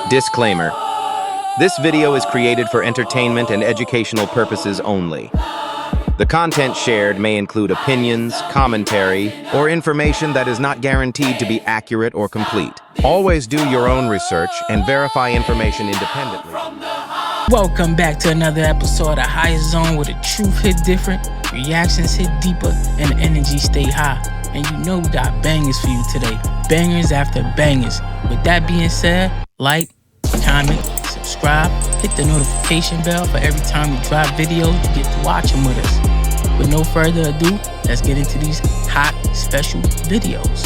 Disclaimer. This video is created for entertainment and educational purposes only. The content shared may include opinions, commentary, or information that is not guaranteed to be accurate or complete. Always do your own research and verify information independently. Welcome back to another episode of Highest Zone, where the truth hit different, reactions hit deeper, and the energy stay high. And you know we got bangers for you today. Bangers after bangers. With that being said, like, comment, subscribe, hit the notification bell for every time we drop videos. You get to watch them with us. With no further ado, let's get into these hot special videos.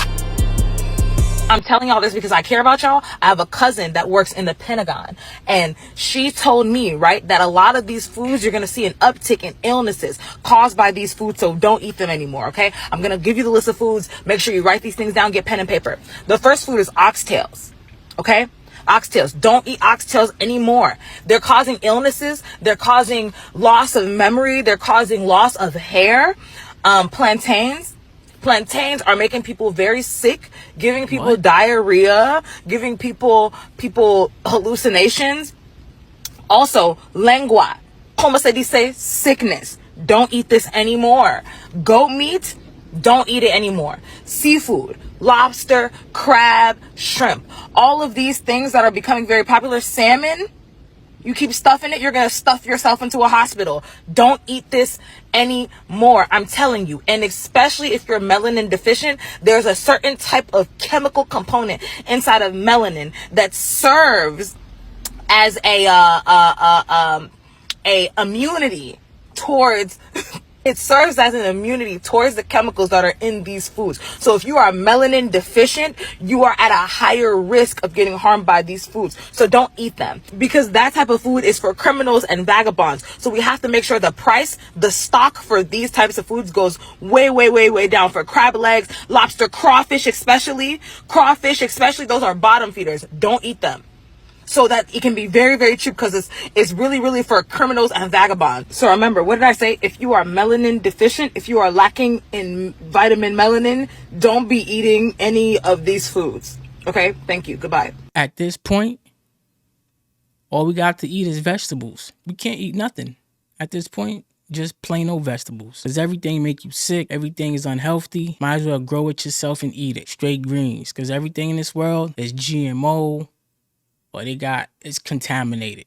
I'm telling y'all this because I care about y'all. I have a cousin that works in the Pentagon, and she told me, right, that a lot of these foods, you're going to see an uptick in illnesses caused by these foods, so don't eat them anymore, okay? I'm going to give you the list of foods. Make sure you write these things down, get pen and paper. The first food is oxtails, okay? Oxtails. Don't eat oxtails anymore. They're causing illnesses. They're causing loss of memory. They're causing loss of hair. Plantains are making people very sick, giving people diarrhea, giving people hallucinations. Also, lengua, como se dice, sickness. Don't eat this anymore. Goat meat, don't eat it anymore. Seafood, lobster, crab, shrimp. All of these things that are becoming very popular. Salmon, you keep stuffing it, you're going to stuff yourself into a hospital. Don't eat this anymore. I'm telling you. And especially if you're melanin deficient, there's a certain type of chemical component inside of melanin that serves as a immunity towards it serves as an immunity towards the chemicals that are in these foods. So if you are melanin deficient, you are at a higher risk of getting harmed by these foods. So don't eat them, because that type of food is for criminals and vagabonds. So we have to make sure the price, the stock for these types of foods goes way down. For crab legs, lobster, crawfish especially, those are bottom feeders. Don't eat them. So that it can be very cheap, because it's really for criminals and vagabonds. So remember, what did I say? If you are melanin deficient, if you are lacking in vitamin melanin, don't be eating any of these foods. Okay? Thank you. Goodbye. At this point, all we got to eat is vegetables. We can't eat nothing. At this point, just plain old vegetables. Because everything make you sick. Everything is unhealthy. Might as well grow it yourself and eat it. Straight greens. Because everything in this world is GMO. What they got is contaminated.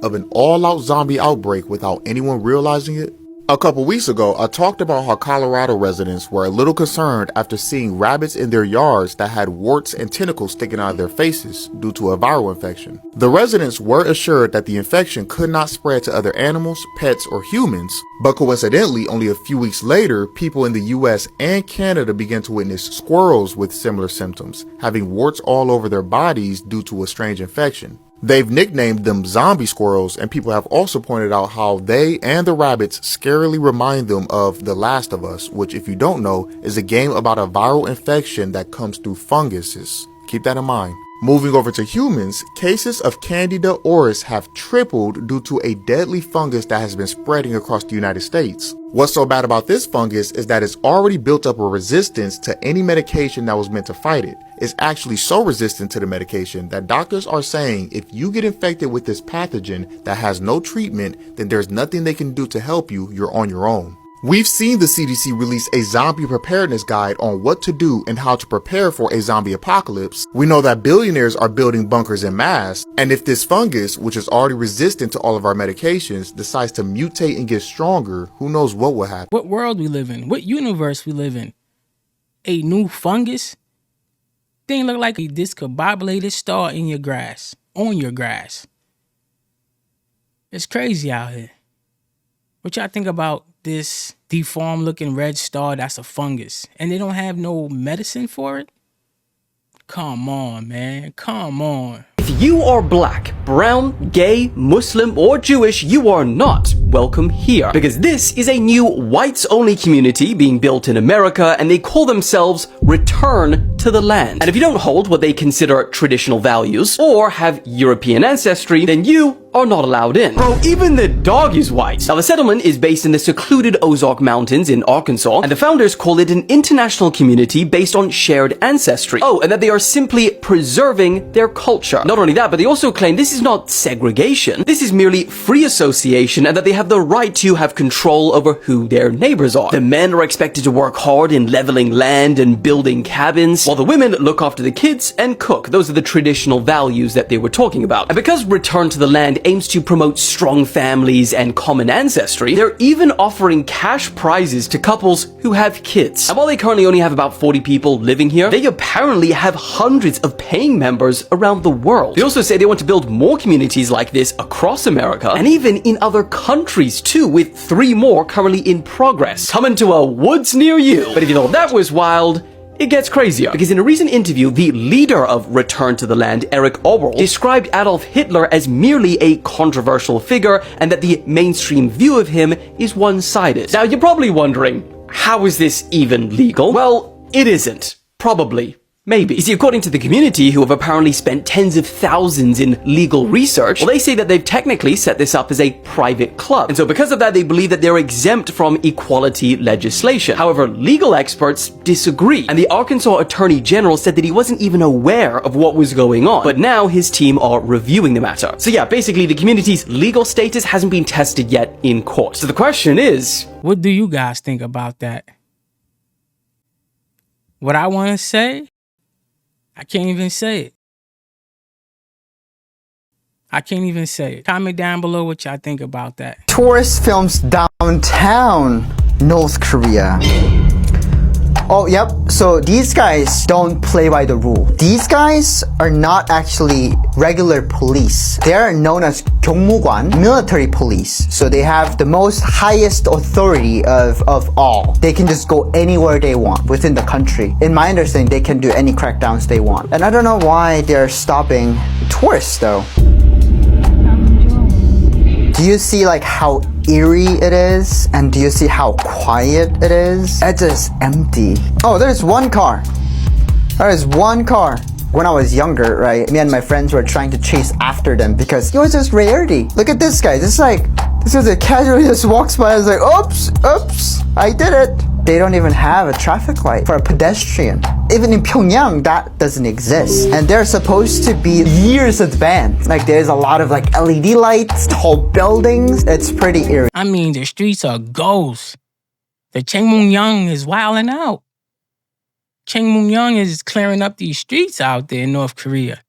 Of an all-out zombie outbreak without anyone realizing it? A couple weeks ago, I talked about how Colorado residents were a little concerned after seeing rabbits in their yards that had warts and tentacles sticking out of their faces due to a viral infection. The residents were assured that the infection could not spread to other animals, pets, or humans, but coincidentally, only a few weeks later, people in the US and Canada began to witness squirrels with similar symptoms, having warts all over their bodies due to a strange infection. They've nicknamed them zombie squirrels, and people have also pointed out how they and the rabbits scarily remind them of The Last of Us, which, if you don't know, is a game about a viral infection that comes through funguses. Keep that in mind. Moving over to humans, cases of Candida auris have tripled due to a deadly fungus that has been spreading across the United States. What's so bad about this fungus is that it's already built up a resistance to any medication that was meant to fight it. It's actually so resistant to the medication that doctors are saying if you get infected with this pathogen that has no treatment, then there's nothing they can do to help you. You're on your own. We've seen the CDC release a zombie preparedness guide on what to do and how to prepare for a zombie apocalypse. We know that billionaires are building bunkers en masse, and if this fungus, which is already resistant to all of our medications, decides to mutate and get stronger, who knows what will happen. What world we live in? What universe we live in? A new fungus? Thing look like a discombobulated star in your grass, on your grass. It's crazy out here. What y'all think about this deformed looking red star that's a fungus, and they don't have no medicine for it? Come on, man. Come on. If you are black, brown, gay, Muslim, or Jewish, you are not welcome here. Because this is a new whites-only community being built in America, and they call themselves Return to the Land. And if you don't hold what they consider traditional values, or have European ancestry, then you are not allowed in. Bro, even the dog is white. Now, the settlement is based in the secluded Ozark Mountains in Arkansas, and the founders call it an international community based on shared ancestry. Oh, and that they are simply preserving their culture. Not only that, but they also claim this is not segregation. This is merely free association, and that they have the right to have control over who their neighbors are. The men are expected to work hard in leveling land and building cabins, while the women look after the kids and cook. Those are the traditional values that they were talking about. And because Return to the Land aims to promote strong families and common ancestry, they're even offering cash prizes to couples who have kids. And while they currently only have about 40 people living here, they apparently have hundreds of paying members around the world. They also say they want to build more communities like this across America, and even in other countries too, with 3 more currently in progress, coming to a woods near you. But if you thought that was wild, it gets crazier, because in a recent interview, the leader of Return to the Land, Eric Oberl, described Adolf Hitler as merely a controversial figure, and that the mainstream view of him is one-sided. Now, you're probably wondering, how is this even legal? Well, it isn't. Probably. Maybe. You see, according to the community, who have apparently spent tens of thousands in legal research, well, they say that they've technically set this up as a private club. And so because of that, they believe that they're exempt from equality legislation. However, legal experts disagree. And the Arkansas Attorney General said that he wasn't even aware of what was going on. But now his team are reviewing the matter. So yeah, basically the community's legal status hasn't been tested yet in court. So the question is, What do you guys think about that? What I want to say, I can't even say it. I can't even say it. Comment down below what y'all think about that. Tourist films downtown North Korea. Oh, yep. So these guys don't play by the rule. These guys are not actually regular police. They are known as 경무관, military police. So they have the most highest authority of all. They can just go anywhere they want within the country. In my understanding, they can do any crackdowns they want. And I don't know why they're stopping tourists though. Do you see like how eerie it is? And do you see how quiet it is? It's just empty. Oh, there's one car. There is one car. When I was younger, right, me and my friends were trying to chase after them because it was just rarity. Look at this guy. This is a casually just walks by. I was like, oops, I did it. They don't even have a traffic light for a pedestrian. Even in Pyongyang, that doesn't exist. And they're supposed to be years advanced. Like there's a lot of like LED lights, tall buildings. It's pretty eerie. I mean, the streets are ghosts. The Changmung is wilding out. Changmung is clearing up these streets out there in North Korea.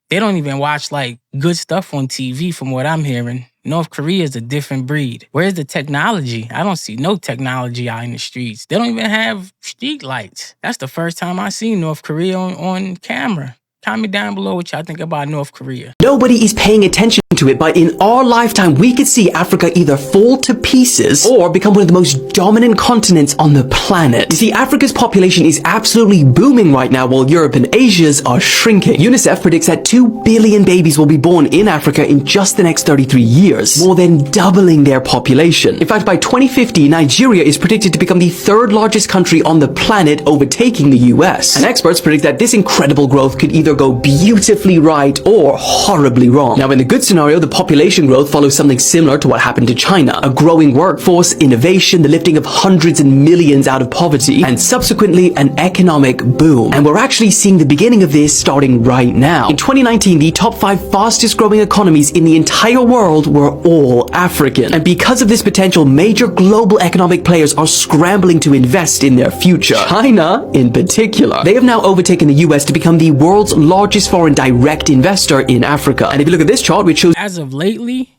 They don't even watch like good stuff on TV from what I'm hearing. North Korea is a different breed. Where's the technology? I don't see no technology out in the streets. They don't even have street lights. That's the first time I seen North Korea on camera. Comment down below what y'all think about North Korea. nobody is paying attention to it, but in our lifetime, we could see Africa either fall to pieces or become one of the most dominant continents on the planet. You see, Africa's population is absolutely booming right now, while Europe and Asia's are shrinking. UNICEF predicts that 2 billion babies will be born in Africa in just the next 33 years, more than doubling their population. In fact, by 2050, Nigeria is predicted to become the 3rd largest country on the planet, overtaking the US. And experts predict that this incredible growth could either go beautifully right or horribly wrong. Now, in the good scenario, the population growth follows something similar to what happened to China. A growing workforce, innovation, the lifting of hundreds and millions out of poverty, and subsequently an economic boom. And we're actually seeing the beginning of this starting right now. In 2019, the top 5 fastest growing economies in the entire world were all African. And because of this potential, major global economic players are scrambling to invest in their future. China, in particular. They have now overtaken the US to become the world's largest foreign direct investor in Africa. And if you look at this chart, which shows As of lately,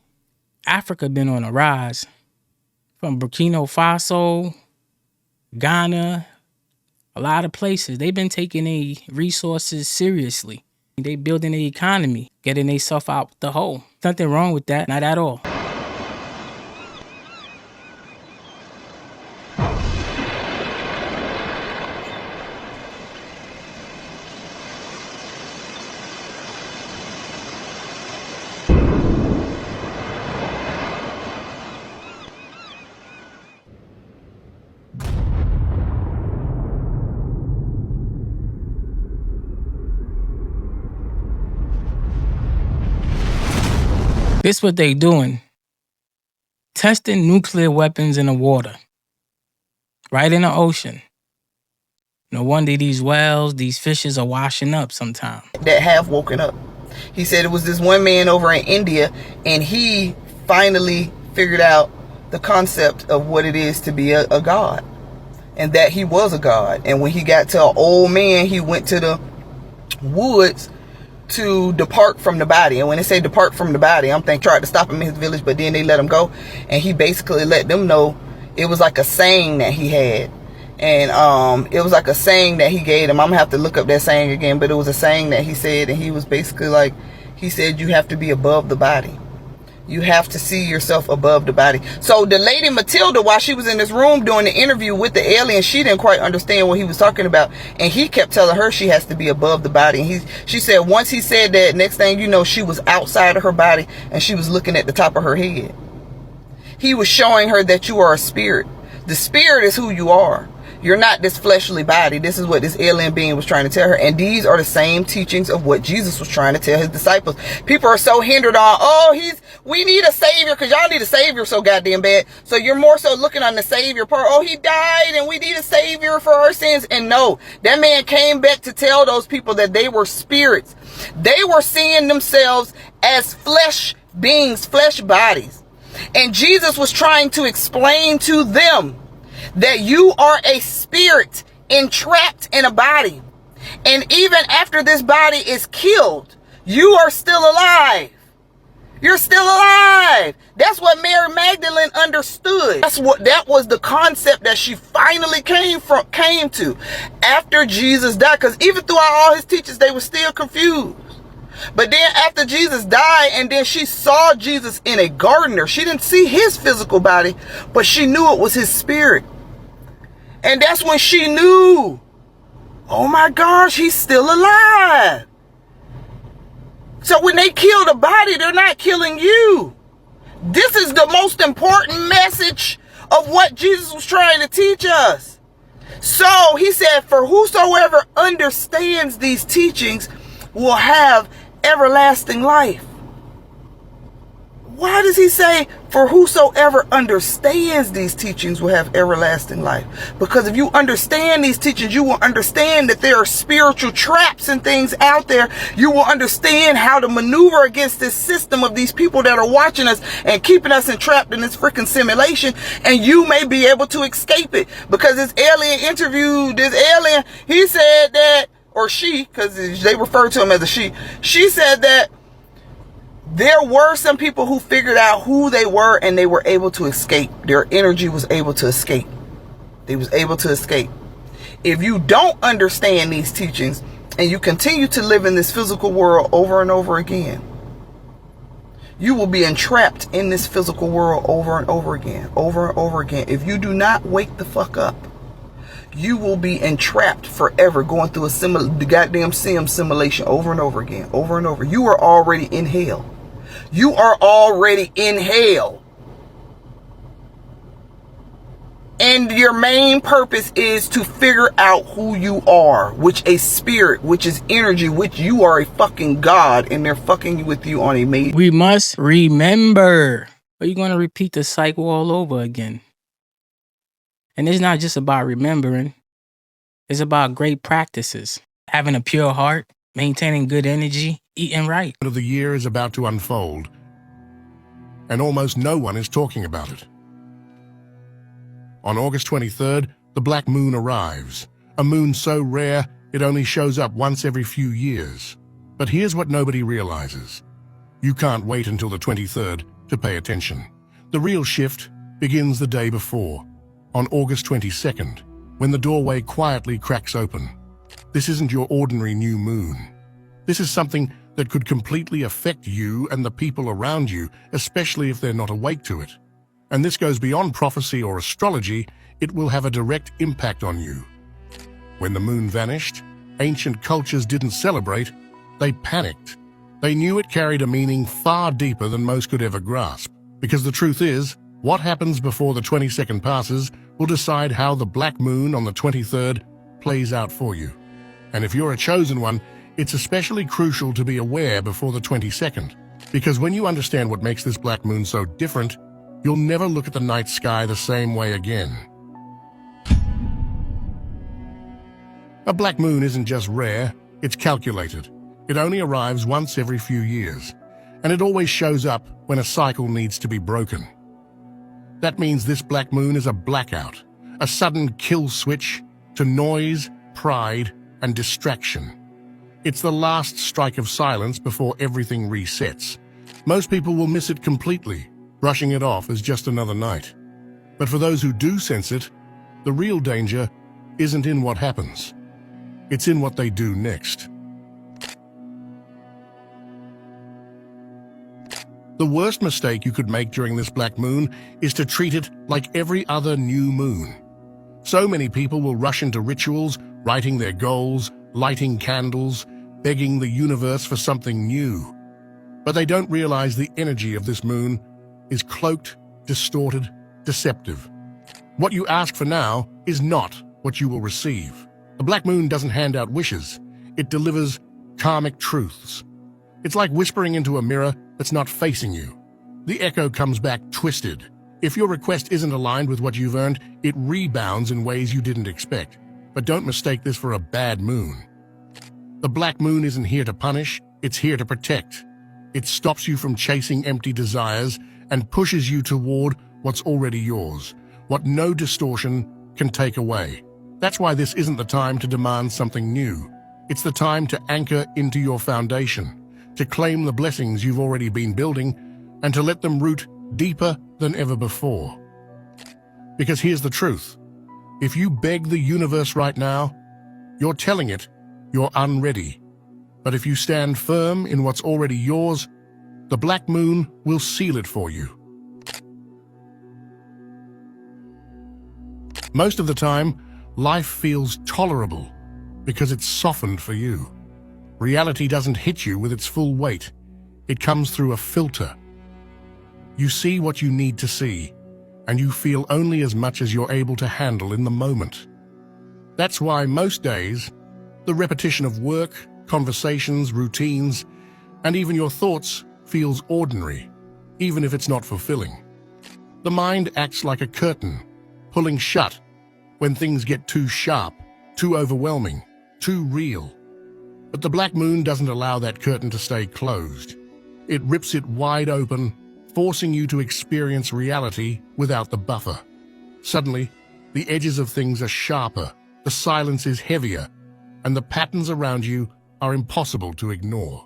Africa been on a rise. From Burkina Faso, Ghana, a lot of places. They've been taking their resources seriously. They building their economy, getting themselves out the hole. Nothing wrong with that, not at all. This what they doing. Testing nuclear weapons in the water. Right in the ocean. No wonder these whales, these fishes are washing up sometime. That have woken up. He said it was this one man over in India, and he finally figured out the concept of what it is to be a god, and that he was a god. And when he got to an old man, he went to the woods to depart from the body. And when they say depart from the body, I'm thinking tried to stop him in his village, but then they let him go. And he basically let them know it was like a saying that he had. And it was like a saying that he gave them. I'm gonna have to look up that saying again, but it was a saying that he said, and he was basically like, he said, you have to be above the body. You have to see yourself above the body. So the lady Matilda, while she was in this room doing the interview with the alien, she didn't quite understand what he was talking about. And he kept telling her she has to be above the body. And she said once he said that, next thing you know, she was outside of her body and she was looking at the top of her head. He was showing her that you are a spirit. The spirit is who you are. You're not this fleshly body. This is what this alien being was trying to tell her. And these are the same teachings of what Jesus was trying to tell his disciples. People are so hindered on, we need a savior because y'all need a savior so goddamn bad. So you're more so looking on the savior part. Oh, he died and we need a savior for our sins. And no, that man came back to tell those people that they were spirits. They were seeing themselves as flesh beings, flesh bodies. And Jesus was trying to explain to them that you are a spirit entrapped in a body. And even after this body is killed, you are still alive. You're still alive. That's what Mary Magdalene understood. That was the concept that she finally came to after Jesus died. Because even throughout all his teachings, they were still confused. But then after Jesus died, and then she saw Jesus in a gardener. She didn't see his physical body, but she knew it was his spirit. And that's when she knew, oh my gosh, he's still alive. So when they kill the body, they're not killing you. This is the most important message of what Jesus was trying to teach us. So he said, for whosoever understands these teachings will have everlasting life. Why does he say, for whosoever understands these teachings will have everlasting life? Because if you understand these teachings, you will understand that there are spiritual traps and things out there. You will understand how to maneuver against this system of these people that are watching us and keeping us entrapped in this freaking simulation. And you may be able to escape it. Because this alien interviewed this alien, he said that, or she, because they refer to him as a she said that there were some people who figured out who they were and they were able to escape. Their energy was able to escape. They was able to escape. If you don't understand these teachings and you continue to live in this physical world over and over again, you will be entrapped in this physical world over and over again, over and over again. If you do not wake the fuck up, you will be entrapped forever, going through the goddamn sim simulation over and over again, over and over. You are already in hell. You are already in hell. And your main purpose is to figure out who you are, which a spirit, which is energy, which you are a fucking god, and they're fucking with you on a made. We must remember. Are you going to repeat the cycle all over again? And it's not just about remembering. It's about great practices. Having a pure heart, maintaining good energy, eating right. Of the year is about to unfold, and almost no one is talking about it. On August 23rd, the black moon arrives, a moon so rare it only shows up once every few years. But here's what nobody realizes. You can't wait until the 23rd to pay attention. The real shift begins the day before, on August 22nd, when the doorway quietly cracks open. This isn't your ordinary new moon. This is something that could completely affect you and the people around you, especially if they're not awake to it. And this goes beyond prophecy or astrology. It will have a direct impact on you. When the moon vanished, ancient cultures didn't celebrate, they panicked. They knew it carried a meaning far deeper than most could ever grasp. Because the truth is, what happens before the 22nd passes will decide how the black moon on the 23rd plays out for you. And if you're a chosen one, it's especially crucial to be aware before the 22nd. Because when you understand what makes this black moon so different, you'll never look at the night sky the same way again. A black moon isn't just rare, it's calculated. It only arrives once every few years, and it always shows up when a cycle needs to be broken. That means this black moon is a blackout, a sudden kill switch to noise, pride, and distraction. It's the last strike of silence before everything resets. Most people will miss it completely, brushing it off as just another night. But for those who do sense it, the real danger isn't in what happens. It's in what they do next. The worst mistake you could make during this black moon is to treat it like every other new moon. So many people will rush into rituals, writing their goals, lighting candles, begging the universe for something new. But they don't realize the energy of this moon is cloaked, distorted, deceptive. What you ask for now is not what you will receive. The black moon doesn't hand out wishes. It delivers karmic truths. It's like whispering into a mirror that's not facing you. The echo comes back twisted. If your request isn't aligned with what you've earned, it rebounds in ways you didn't expect. But don't mistake this for a bad moon. The black moon isn't here to punish, it's here to protect. It stops you from chasing empty desires and pushes you toward what's already yours, what no distortion can take away. That's why this isn't the time to demand something new. It's the time to anchor into your foundation, to claim the blessings you've already been building, and to let them root deeper than ever before. Because here's the truth. If you beg the universe right now, you're telling it you're unready. But if you stand firm in what's already yours, the black moon will seal it for you. Most of the time, life feels tolerable because it's softened for you. Reality doesn't hit you with its full weight. It comes through a filter. You see what you need to see, and you feel only as much as you're able to handle in the moment. That's why most days, the repetition of work, conversations, routines, and even your thoughts feels ordinary, even if it's not fulfilling. The mind acts like a curtain, pulling shut when things get too sharp, too overwhelming, too real. But the black moon doesn't allow that curtain to stay closed. It rips it wide open, forcing you to experience reality without the buffer. Suddenly, the edges of things are sharper, the silence is heavier, and the patterns around you are impossible to ignore.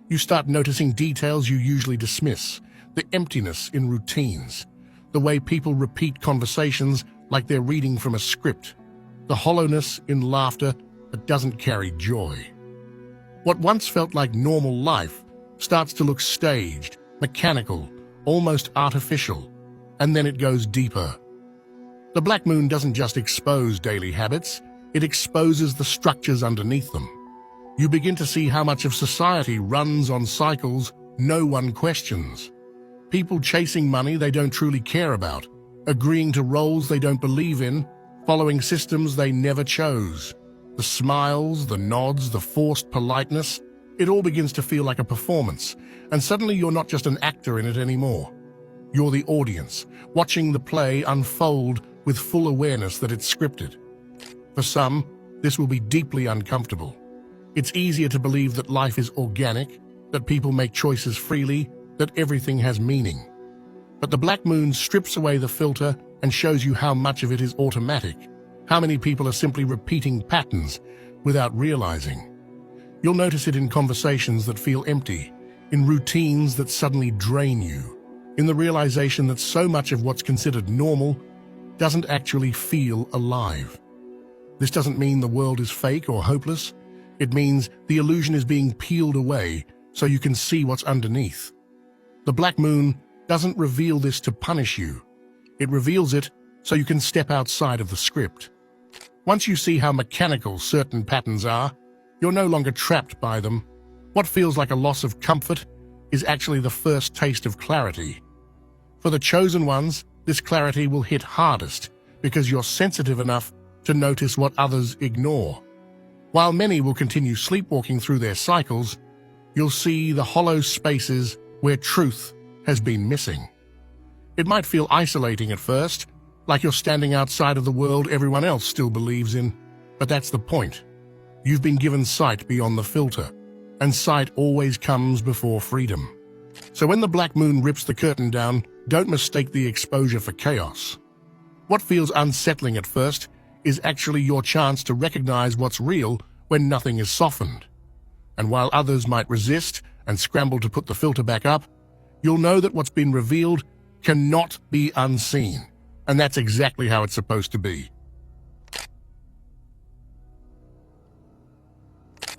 You start noticing details you usually dismiss, the emptiness in routines, the way people repeat conversations like they're reading from a script, the hollowness in laughter that doesn't carry joy. What once felt like normal life starts to look staged, mechanical, almost artificial, and then it goes deeper. The black moon doesn't just expose daily habits, it exposes the structures underneath them. You begin to see how much of society runs on cycles no one questions. People chasing money they don't truly care about, agreeing to roles they don't believe in, following systems they never chose. The smiles, the nods, the forced politeness, it all begins to feel like a performance, and suddenly you're not just an actor in it anymore. You're the audience, watching the play unfold with full awareness that it's scripted. For some, this will be deeply uncomfortable. It's easier to believe that life is organic, that people make choices freely, that everything has meaning. But the black moon strips away the filter and shows you how much of it is automatic, how many people are simply repeating patterns without realizing. You'll notice it in conversations that feel empty, in routines that suddenly drain you, in the realization that so much of what's considered normal doesn't actually feel alive. This doesn't mean the world is fake or hopeless. It means the illusion is being peeled away so you can see what's underneath. The black moon doesn't reveal this to punish you. It reveals it so you can step outside of the script. Once you see how mechanical certain patterns are, you're no longer trapped by them. What feels like a loss of comfort is actually the first taste of clarity. For the chosen ones, this clarity will hit hardest because you're sensitive enough to notice what others ignore. While many will continue sleepwalking through their cycles, you'll see the hollow spaces where truth has been missing. It might feel isolating at first, like you're standing outside of the world everyone else still believes in, but that's the point. You've been given sight beyond the filter, and sight always comes before freedom. So when the black moon rips the curtain down, don't mistake the exposure for chaos. What feels unsettling at first is actually your chance to recognize what's real when nothing is softened. And while others might resist and scramble to put the filter back up, you'll know that what's been revealed cannot be unseen. And that's exactly how it's supposed to be.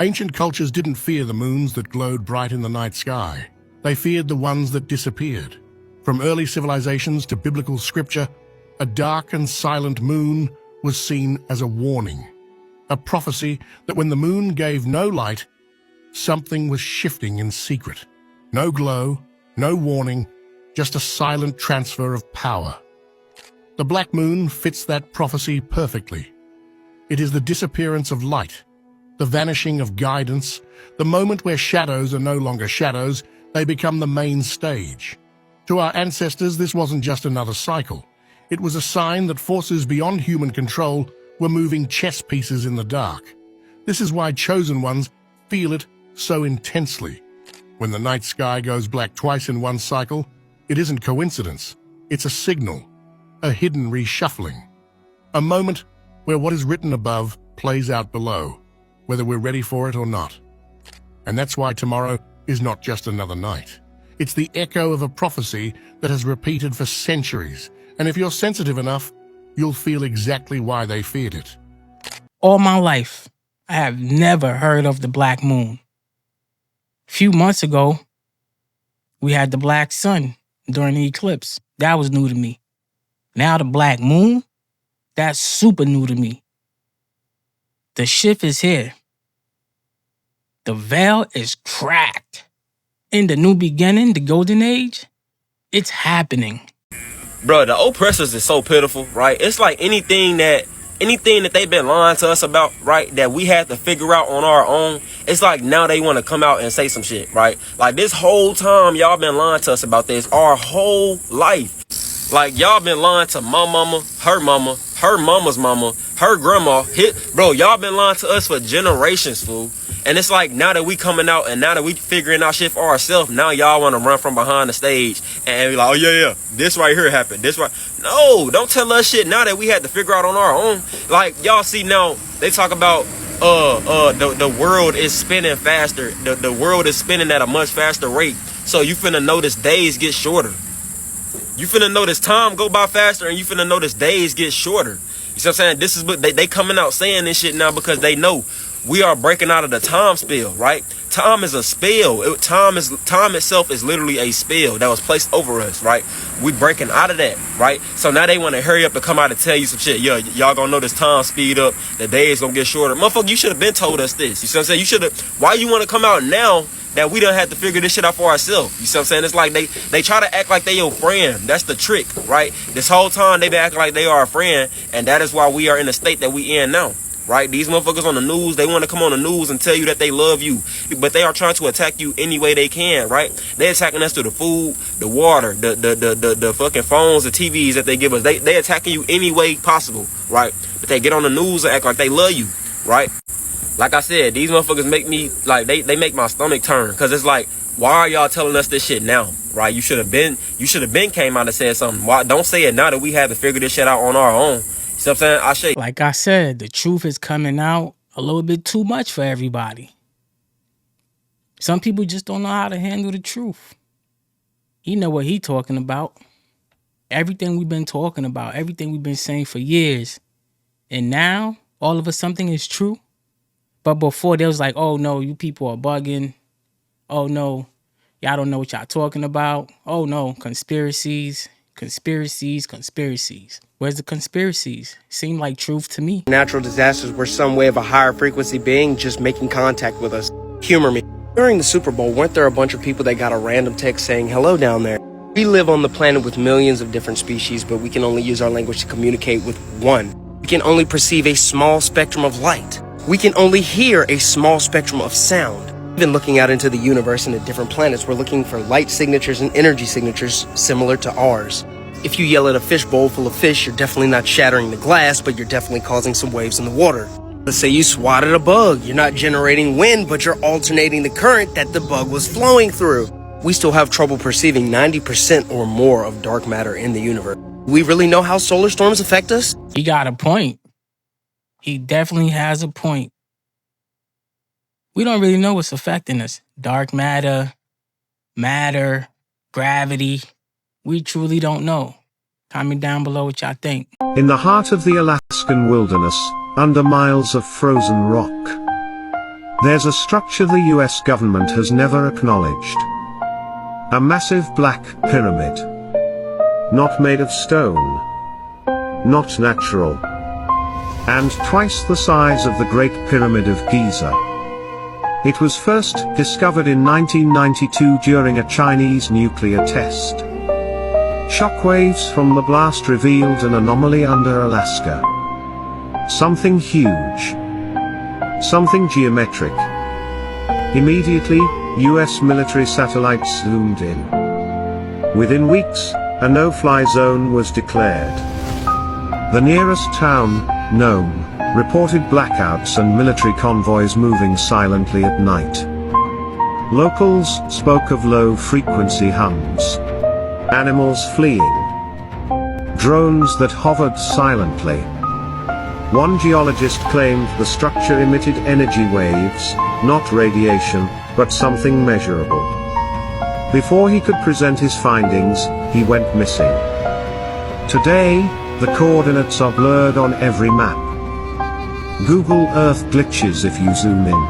Ancient cultures didn't fear the moons that glowed bright in the night sky. They feared the ones that disappeared. From early civilizations to biblical scripture, a dark and silent moon was seen as a warning, a prophecy that when the moon gave no light, something was shifting in secret. No glow, no warning, just a silent transfer of power. The black moon fits that prophecy perfectly. It is the disappearance of light, the vanishing of guidance, the moment where shadows are no longer shadows, they become the main stage. To our ancestors, this wasn't just another cycle. It was a sign that forces beyond human control were moving chess pieces in the dark. This is why chosen ones feel it so intensely. When the night sky goes black twice in one cycle, it isn't coincidence. It's a signal, a hidden reshuffling. A moment where what is written above plays out below, whether we're ready for it or not. And that's why tomorrow is not just another night. It's the echo of a prophecy that has repeated for centuries. And if you're sensitive enough, you'll feel exactly why they feared it. All my life, I have never heard of the black moon. A few months ago, we had the black sun during the eclipse. That was new to me. Now the black moon, that's super new to me. The shift is here. The veil is cracked. In the new beginning, the golden age, it's happening. Bro, the oppressors is so pitiful, right? It's like anything that they've been lying to us about, right, that we had to figure out on our own, it's like now they want to come out and say some shit, right? Like this whole time y'all been lying to us about this our whole life. Like y'all been lying to my mama, her mama's mama, her grandma. Bro, y'all been lying to us for generations, fool. And it's like now that we coming out and now that we figuring out shit for ourselves, now y'all want to run from behind the stage and be like, oh yeah, this right here happened. This right. No, don't tell us shit now that we had to figure out on our own. Like y'all see now, they talk about the world is spinning faster. The world is spinning at a much faster rate. So you finna notice days get shorter. You finna notice time go by faster and you finna notice days get shorter. You see what I'm saying? This is what they coming out saying this shit now because they know we are breaking out of the time spell, right? Time is a spell. Time itself is literally a spell that was placed over us, right? We breaking out of that, right? So now they want to hurry up and come out and tell you some shit. Yeah, y'all gonna know this time speed up. The days gonna get shorter. Motherfucker, you should have been told us this. You see what I'm saying? You should have. Why you want to come out now that we don't have to figure this shit out for ourselves? You see what I'm saying? It's like they try to act like they your friend. That's the trick, right? This whole time they been acting like they are a friend, and that is why we are in the state that we in now. Right? These motherfuckers on the news, they want to come on the news and tell you that they love you, but they are trying to attack you any way they can, right? They're attacking us through the food, the water, the fucking phones, the TVs that they give us. They attacking you any way possible, right? But they get on the news and act like they love you, right? Like I said, these motherfuckers make me, like, they make my stomach turn, because it's like, why are y'all telling us this shit now, right? You should have been came out and said something. Why don't say it now that we had to figure this shit out on our own? You know what I'm saying? Like I said, the truth is coming out a little bit too much for everybody. Some people just don't know how to handle the truth. You know what he talking about. Everything we've been talking about, everything we've been saying for years. And now, all of a something is true. But before, they was like, oh no, you people are bugging. Oh no, y'all don't know what y'all talking about. Oh no, conspiracies. Where's the conspiracies? Seem like truth to me. Natural disasters were some way of a higher frequency being just making contact with us. Humor me. During the Super Bowl, weren't there a bunch of people that got a random text saying hello down there? We live on the planet with millions of different species, but we can only use our language to communicate with one. We can only perceive a small spectrum of light. We can only hear a small spectrum of sound. Even looking out into the universe and at different planets, we're looking for light signatures and energy signatures similar to ours. If you yell at a fishbowl full of fish, you're definitely not shattering the glass, but you're definitely causing some waves in the water. Let's say you swatted a bug. You're not generating wind, but you're alternating the current that the bug was flowing through. We still have trouble perceiving 90% or more of dark matter in the universe. We really know how solar storms affect us? He got a point. He definitely has a point. We don't really know what's affecting us. Dark matter, gravity. We truly don't know. Comment down below what y'all think. In the heart of the Alaskan wilderness, under miles of frozen rock, there's a structure the US government has never acknowledged. A massive black pyramid. Not made of stone. Not natural. And twice the size of the Great Pyramid of Giza. It was first discovered in 1992 during a Chinese nuclear test. Shockwaves from the blast revealed an anomaly under Alaska. Something huge. Something geometric. Immediately, US military satellites zoomed in. Within weeks, a no-fly zone was declared. The nearest town, Nome, reported blackouts and military convoys moving silently at night. Locals spoke of low-frequency hums. Animals fleeing. Drones that hovered silently. One geologist claimed the structure emitted energy waves, not radiation, but something measurable. Before he could present his findings, he went missing. Today, the coordinates are blurred on every map. Google Earth glitches if you zoom in.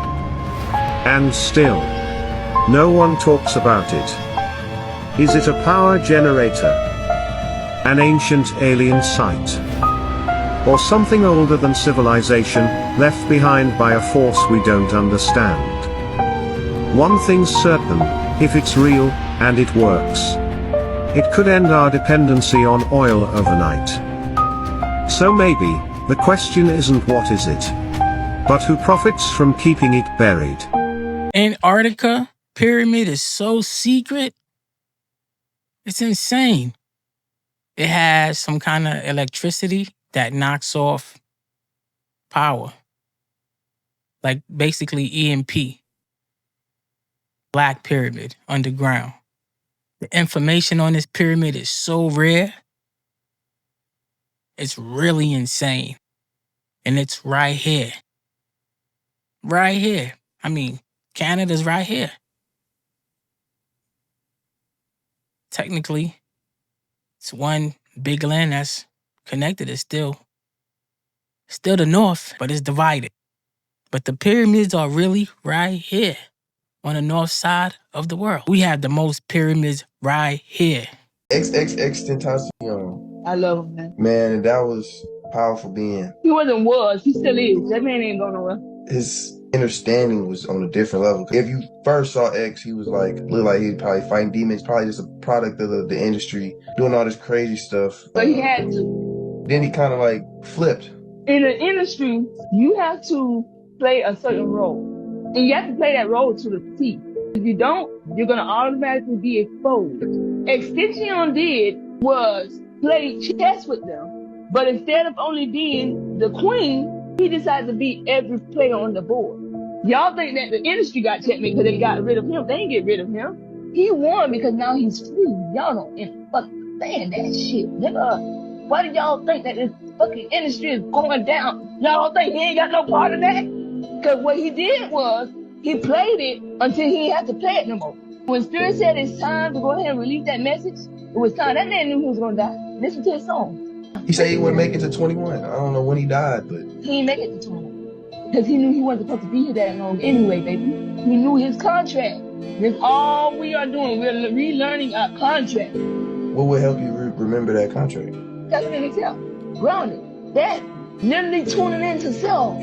And still, no one talks about it. Is it a power generator? An ancient alien site? Or something older than civilization, left behind by a force we don't understand? One thing's certain, if it's real, and it works, it could end our dependency on oil overnight. So maybe, the question isn't what is it, but who profits from keeping it buried. Antarctica pyramid is so secret. It's insane. It has some kind of electricity that knocks off power. Like basically EMP. Black pyramid underground. The information on this pyramid is so rare. It's really insane. And it's right here. Right here. I mean, Canada's right here. Technically, it's one big land that's connected. It's still the north, but it's divided. But the pyramids are really right here on the north side of the world. We have the most pyramids right here. XXXTentacion. I love him, man. Man, that was powerful being. He he still is. That man ain't going nowhere. His understanding was on a different level. If you first saw X, he was like, looked like he was probably fighting demons, probably just a product of the industry, doing all this crazy stuff. But he had to. Then he kind of like flipped. In the industry, you have to play a certain role. And you have to play that role to the T. If you don't, you're going to automatically be exposed. Extension did was play chess with them. But instead of only being the queen, he decided to be every player on the board. Y'all think that the industry got checkmate because they got rid of him. They didn't get rid of him. He won because now he's free. Y'all don't fucking stand that shit, nigga. Why do y'all think that this fucking industry is going down? Y'all don't think he ain't got no part of that? Because what he did was, he played it until he had to play it no more. When Spirit said it's time to go ahead and release that message, it was time. That man knew he was going to die. Listen to his song. He said he wouldn't make it to 21. I don't know when he died, but... He didn't make it to 21. Because he knew he wasn't supposed to be here that long anyway, baby. He knew his contract. That's all we are doing. We're relearning our contract. What would help you remember that contract? That's in itself. Grounded. That literally tuning into self.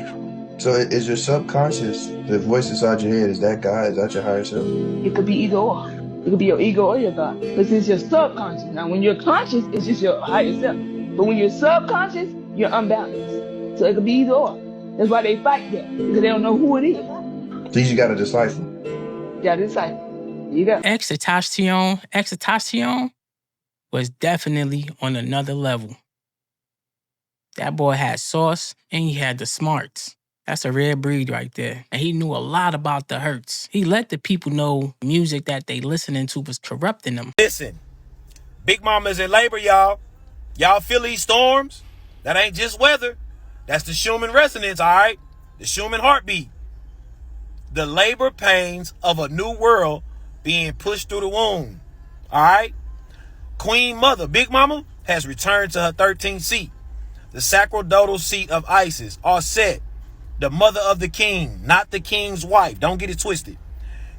So is your subconscious, the voice inside your head, is that God? Is that your higher self? It could be either or. It could be your ego or your God. Because it's your subconscious. Now, when you're conscious, it's just your higher self. But when you're subconscious, you're unbalanced. So it could be either or. That's why they fight that. Because they don't know who it is. So you just got to decipher. Yeah, this side. You go. Exotation was definitely on another level. That boy had sauce and he had the smarts. That's a rare breed right there. And he knew a lot about the hurts. He let the people know music that they listening to was corrupting them. Listen, Big Mama's in labor, y'all. Y'all feel these storms? That ain't just weather. That's the Schumann resonance, all right? The Schumann heartbeat. The labor pains of a new world being pushed through the womb, all right? Queen Mother, Big Mama, has returned to her 13th seat. The sacerdotal seat of Isis, or Set, the mother of the king, not the king's wife. Don't get it twisted.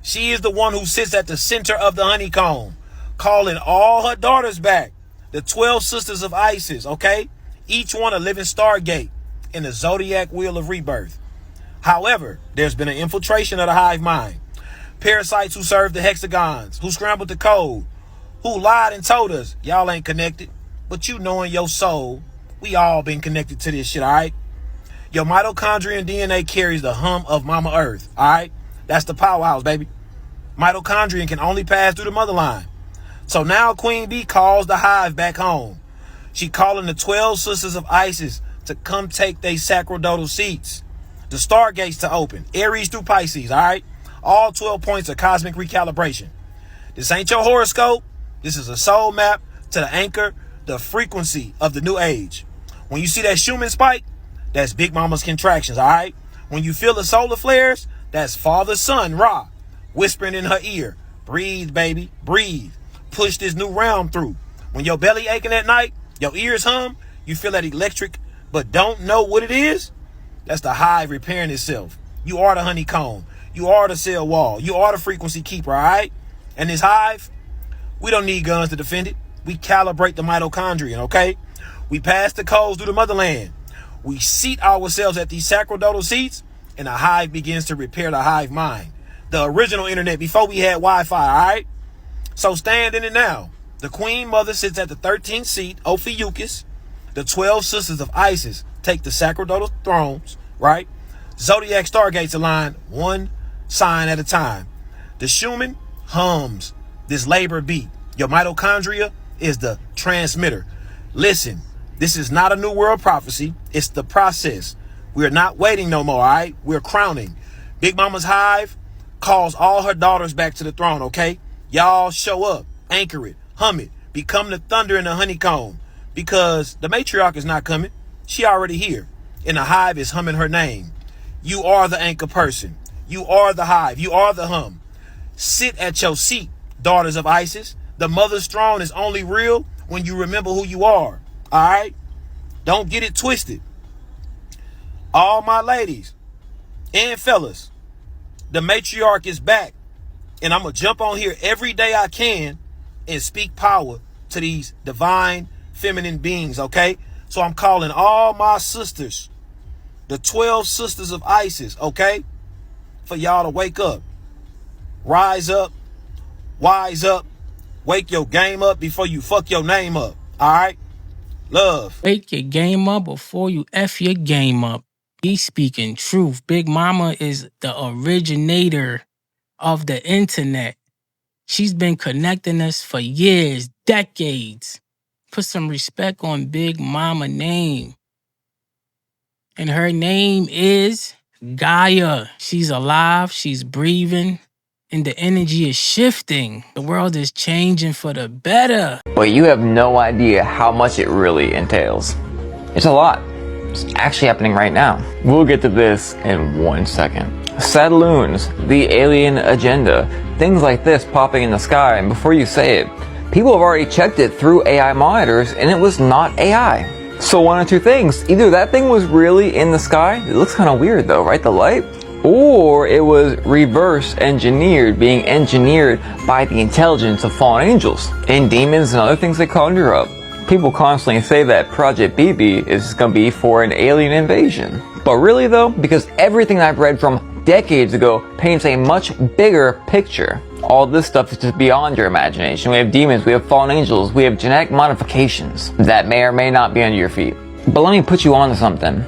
She is the one who sits at the center of the honeycomb, calling all her daughters back. The 12 sisters of Isis, okay? Each one a living stargate in the zodiac wheel of rebirth. However, there's been an infiltration of the hive mind. Parasites who serve the hexagons, who scrambled the code, who lied and told us y'all ain't connected. But you know in your soul, we all been connected to this shit, all right? Your mitochondrial DNA carries the hum of Mama Earth, all right? That's the powerhouse, baby. Mitochondrion can only pass through the mother line. So now Queen Bee calls the hive back home. She calling the 12 sisters of Isis to come take their sacerdotal seats. The stargates to open, Aries through Pisces, all right? All 12 points of cosmic recalibration. This ain't your horoscope. This is a soul map to the anchor, the frequency of the new age. When you see that Schumann spike, that's Big Mama's contractions, all right? When you feel the solar flares, that's Father Son Ra whispering in her ear, breathe, baby, breathe. Push this new realm through. When your belly aching at night, your ears hum, you feel that electric, but don't know what it is, that's the hive repairing itself. You are the honeycomb. You are the cell wall. You are the frequency keeper, all right? And this hive, we don't need guns to defend it. We calibrate the mitochondrion, okay? We pass the codes through the motherland. We seat ourselves at these sacerdotal seats, and the hive begins to repair the hive mind. The original internet before we had Wi-Fi, all right? So stand in it now. The Queen Mother sits at the 13th seat, Ophiuchus. The 12 sisters of Isis take the sacerdotal thrones, right? Zodiac stargates align one sign at a time. The Schumann hums this labor beat. Your mitochondria is the transmitter. Listen, this is not a new world prophecy. It's the process. We're not waiting no more, all right? We're crowning. Big Mama's hive calls all her daughters back to the throne, okay? Y'all show up, anchor it, hum it, become the thunder in the honeycomb, because the matriarch is not coming. She already here, and the hive is humming her name. You are the anchor person. You are the hive. You are the hum. Sit at your seat, daughters of Isis. The mother's throne is only real when you remember who you are, all right? Don't get it twisted. All my ladies and fellas, the matriarch is back, and I'm going to jump on here every day I can and speak power to these divine feminine beings, okay? So I'm calling all my sisters, the 12 sisters of Isis, okay? For y'all to wake up. Rise up, wise up, wake your game up before you fuck your name up, all right? Love. Wake your game up before you F your game up. He's speaking truth. Big Mama is the originator of the internet. She's been connecting us for years, decades. Put some respect on Big Mama name. And her name is Gaia. She's alive, she's breathing, and the energy is shifting. The world is changing for the better. But you have no idea how much it really entails. It's a lot. It's actually happening right now. We'll get to this in 1 second. Satelloons, the alien agenda, things like this popping in the sky, and before you say it, people have already checked it through AI monitors and it was not AI. So one of two things, either that thing was really in the sky, it looks kind of weird though, right, the light? Or it was reverse engineered, being engineered by the intelligence of fallen angels and demons and other things they conjure up. People constantly say that Project BB is going to be for an alien invasion. But really though, because everything I've read from decades ago paints a much bigger picture. All this stuff is just beyond your imagination. We have demons, we have fallen angels, we have genetic modifications that may or may not be under your feet. But let me put you on to something.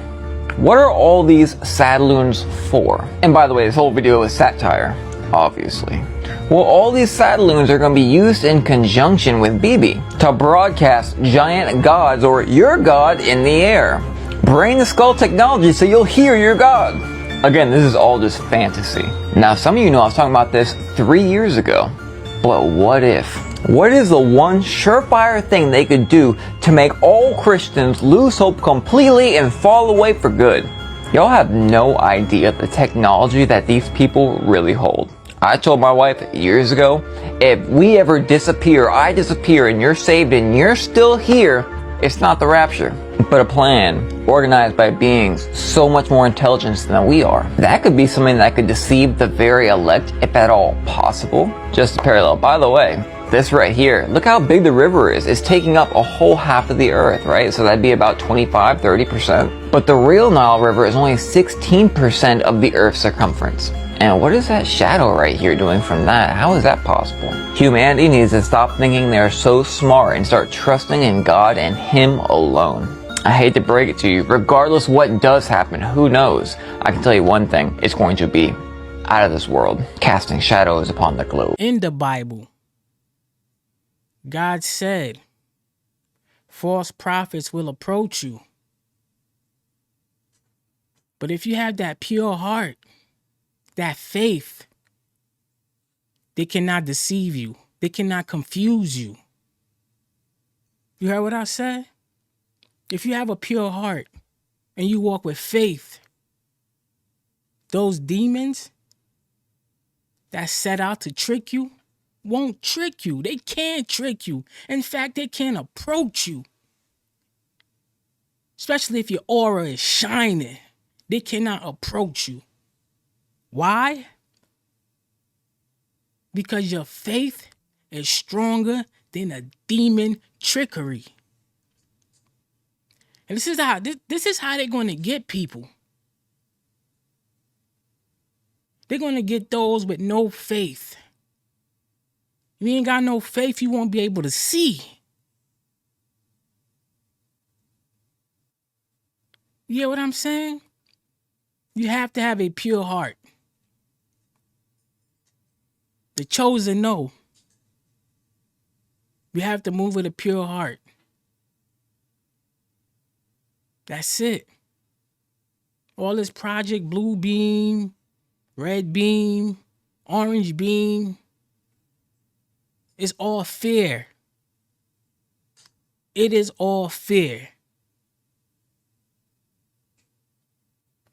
What are all these satelloons for? And by the way, this whole video is satire. obviously. Well, all these satelloons are going to be used in conjunction with BB to broadcast giant gods or your god in the air. Brain the skull technology so you'll hear your god. Again, this is all just fantasy. Now, some of you know I was talking about this 3 years ago. But what if? What is the one surefire thing they could do to make all Christians lose hope completely and fall away for good? Y'all have no idea the technology that these people really hold. I told my wife years ago, if we ever disappear, I disappear, and you're saved and you're still here, it's not the rapture, but a plan organized by beings so much more intelligent than we are. That could be something that could deceive the very elect, if at all possible. Just a parallel. By the way, this right here, look how big the river is. It's taking up a whole half of the earth, right? So that'd be about 25-30%. But the real Nile River is only 16% of the earth's circumference. And what is that shadow right here doing from that? How is that possible? Humanity needs to stop thinking they're so smart and start trusting in God and Him alone. I hate to break it to you, regardless what does happen, who knows? I can tell you one thing, it's going to be out of this world, casting shadows upon the globe. In the Bible, God said, false prophets will approach you. But if you have that pure heart, that faith, they cannot deceive you. They cannot confuse you. You heard what I said? If you have a pure heart and you walk with faith, those demons that set out to trick you won't trick you. They can't trick you. In fact, they can't approach you. Especially if your aura is shining. They cannot approach you. Why? Because your faith is stronger than a demon trickery. And this is how they're going to get people. They're going to get those with no faith. If you ain't got no faith, you won't be able to see. You hear what I'm saying? You have to have a pure heart. The chosen know. You have to move with a pure heart. That's it. All this Project Blue Beam, Red Beam, Orange Beam, it's all fear. It is all fear.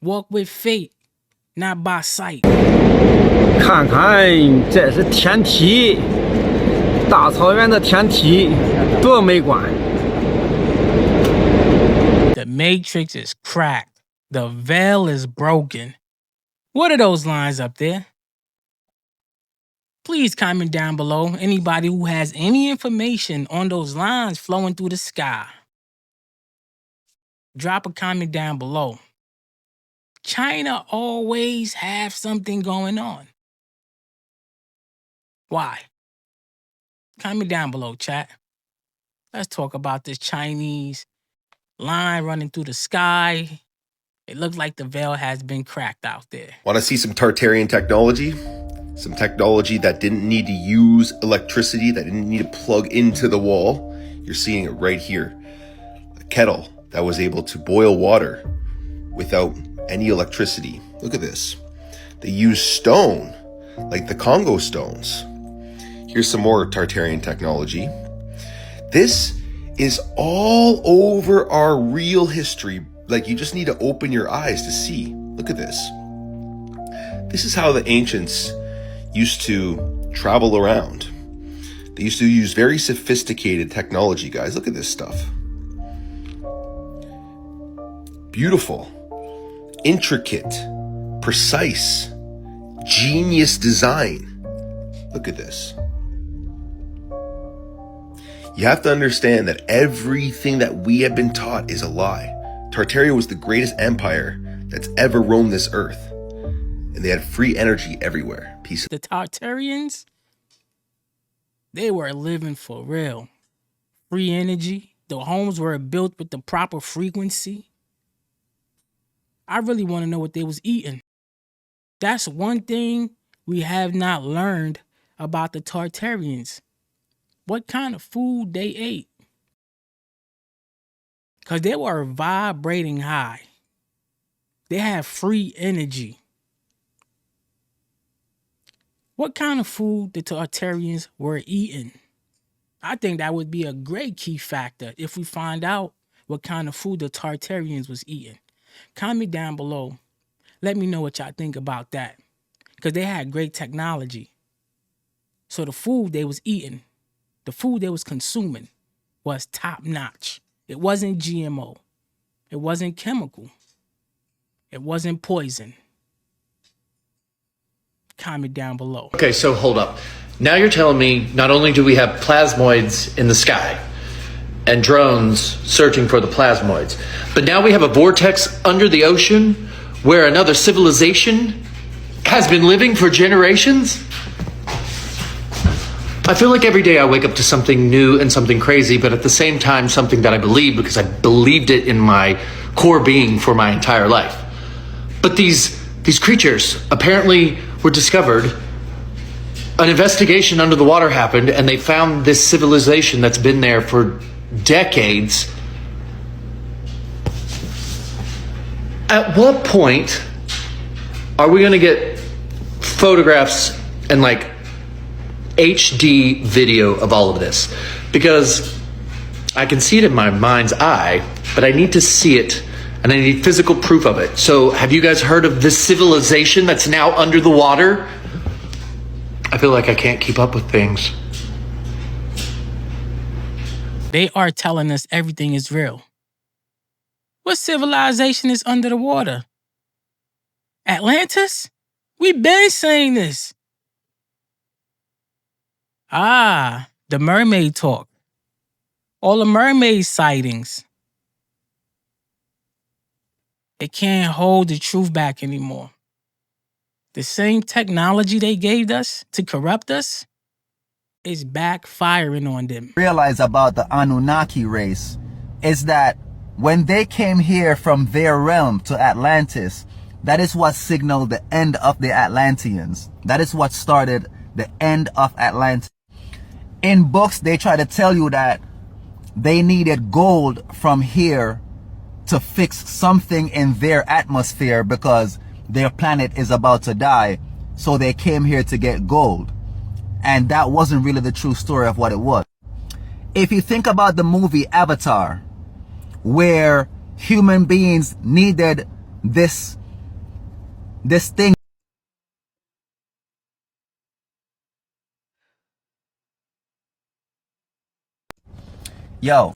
Walk with faith, not by sight. 看看，这是天梯，大草原的天梯，多美观。 The matrix is cracked. The veil is broken. What are those lines up there? Please comment down below anybody who has any information on those lines flowing through the sky. Drop a comment down below. China always have something going on. Why? Comment down below, chat. Let's talk about this Chinese line running through the sky. It looks like the veil has been cracked out there. Want to see some Tartarian technology? Some technology that didn't need to use electricity, that didn't need to plug into the wall? You're seeing it right here. A kettle that was able to boil water without any electricity. Look at this. They use stone, like the Congo stones. Here's some more Tartarian technology. This is all over our real history. Like, you just need to open your eyes to see. Look at this. This is how the ancients used to travel around. They used to use very sophisticated technology, guys. Look at this stuff. Beautiful, intricate, precise, genius design. Look at this. You have to understand that everything that we have been taught is a lie. Tartaria was the greatest empire that's ever roamed this earth. And they had free energy everywhere. Peace. The Tartarians, they were living for real. Free energy. The homes were built with the proper frequency. I really want to know what they was eating. That's one thing we have not learned about the Tartarians. What kind of food they ate. Because they were vibrating high. They had free energy. What kind of food the Tartarians were eating? I think that would be a great key factor if we find out what kind of food the Tartarians was eating. Comment down below. Let me know what y'all think about that. Because they had great technology. So the food they was eating, the food they was consuming was top notch. It wasn't GMO. It wasn't chemical. It wasn't poison. Comment down below. Okay, so hold up. Now you're telling me not only do we have plasmoids in the sky and drones searching for the plasmoids, but now we have a vortex under the ocean where another civilization has been living for generations? I feel like every day I wake up to something new and something crazy, but at the same time, something that I believe because I believed it in my core being for my entire life. But these creatures apparently were discovered. An investigation under the water happened, and they found this civilization that's been there for decades. At what point are we going to get photographs and like HD video of all of this? Because I can see it in my mind's eye, but I need to see it, and I need physical proof of it. So have you guys heard of this civilization that's now under the water? I feel like I can't keep up with things. They are telling us everything is real. What civilization is under the water? Atlantis? We've been saying this. Ah, the mermaid talk. All the mermaid sightings. They can't hold the truth back anymore. The same technology they gave us to corrupt us is backfiring on them. Realize about the Anunnaki race is that when they came here from their realm to Atlantis, that is what signaled the end of the Atlanteans. That is what started the end of Atlantis. In books, they try to tell you that they needed gold from here to fix something in their atmosphere because their planet is about to die. So they came here to get gold. And that wasn't really the true story of what it was. If you think about the movie Avatar, where human beings needed this thing. Yo,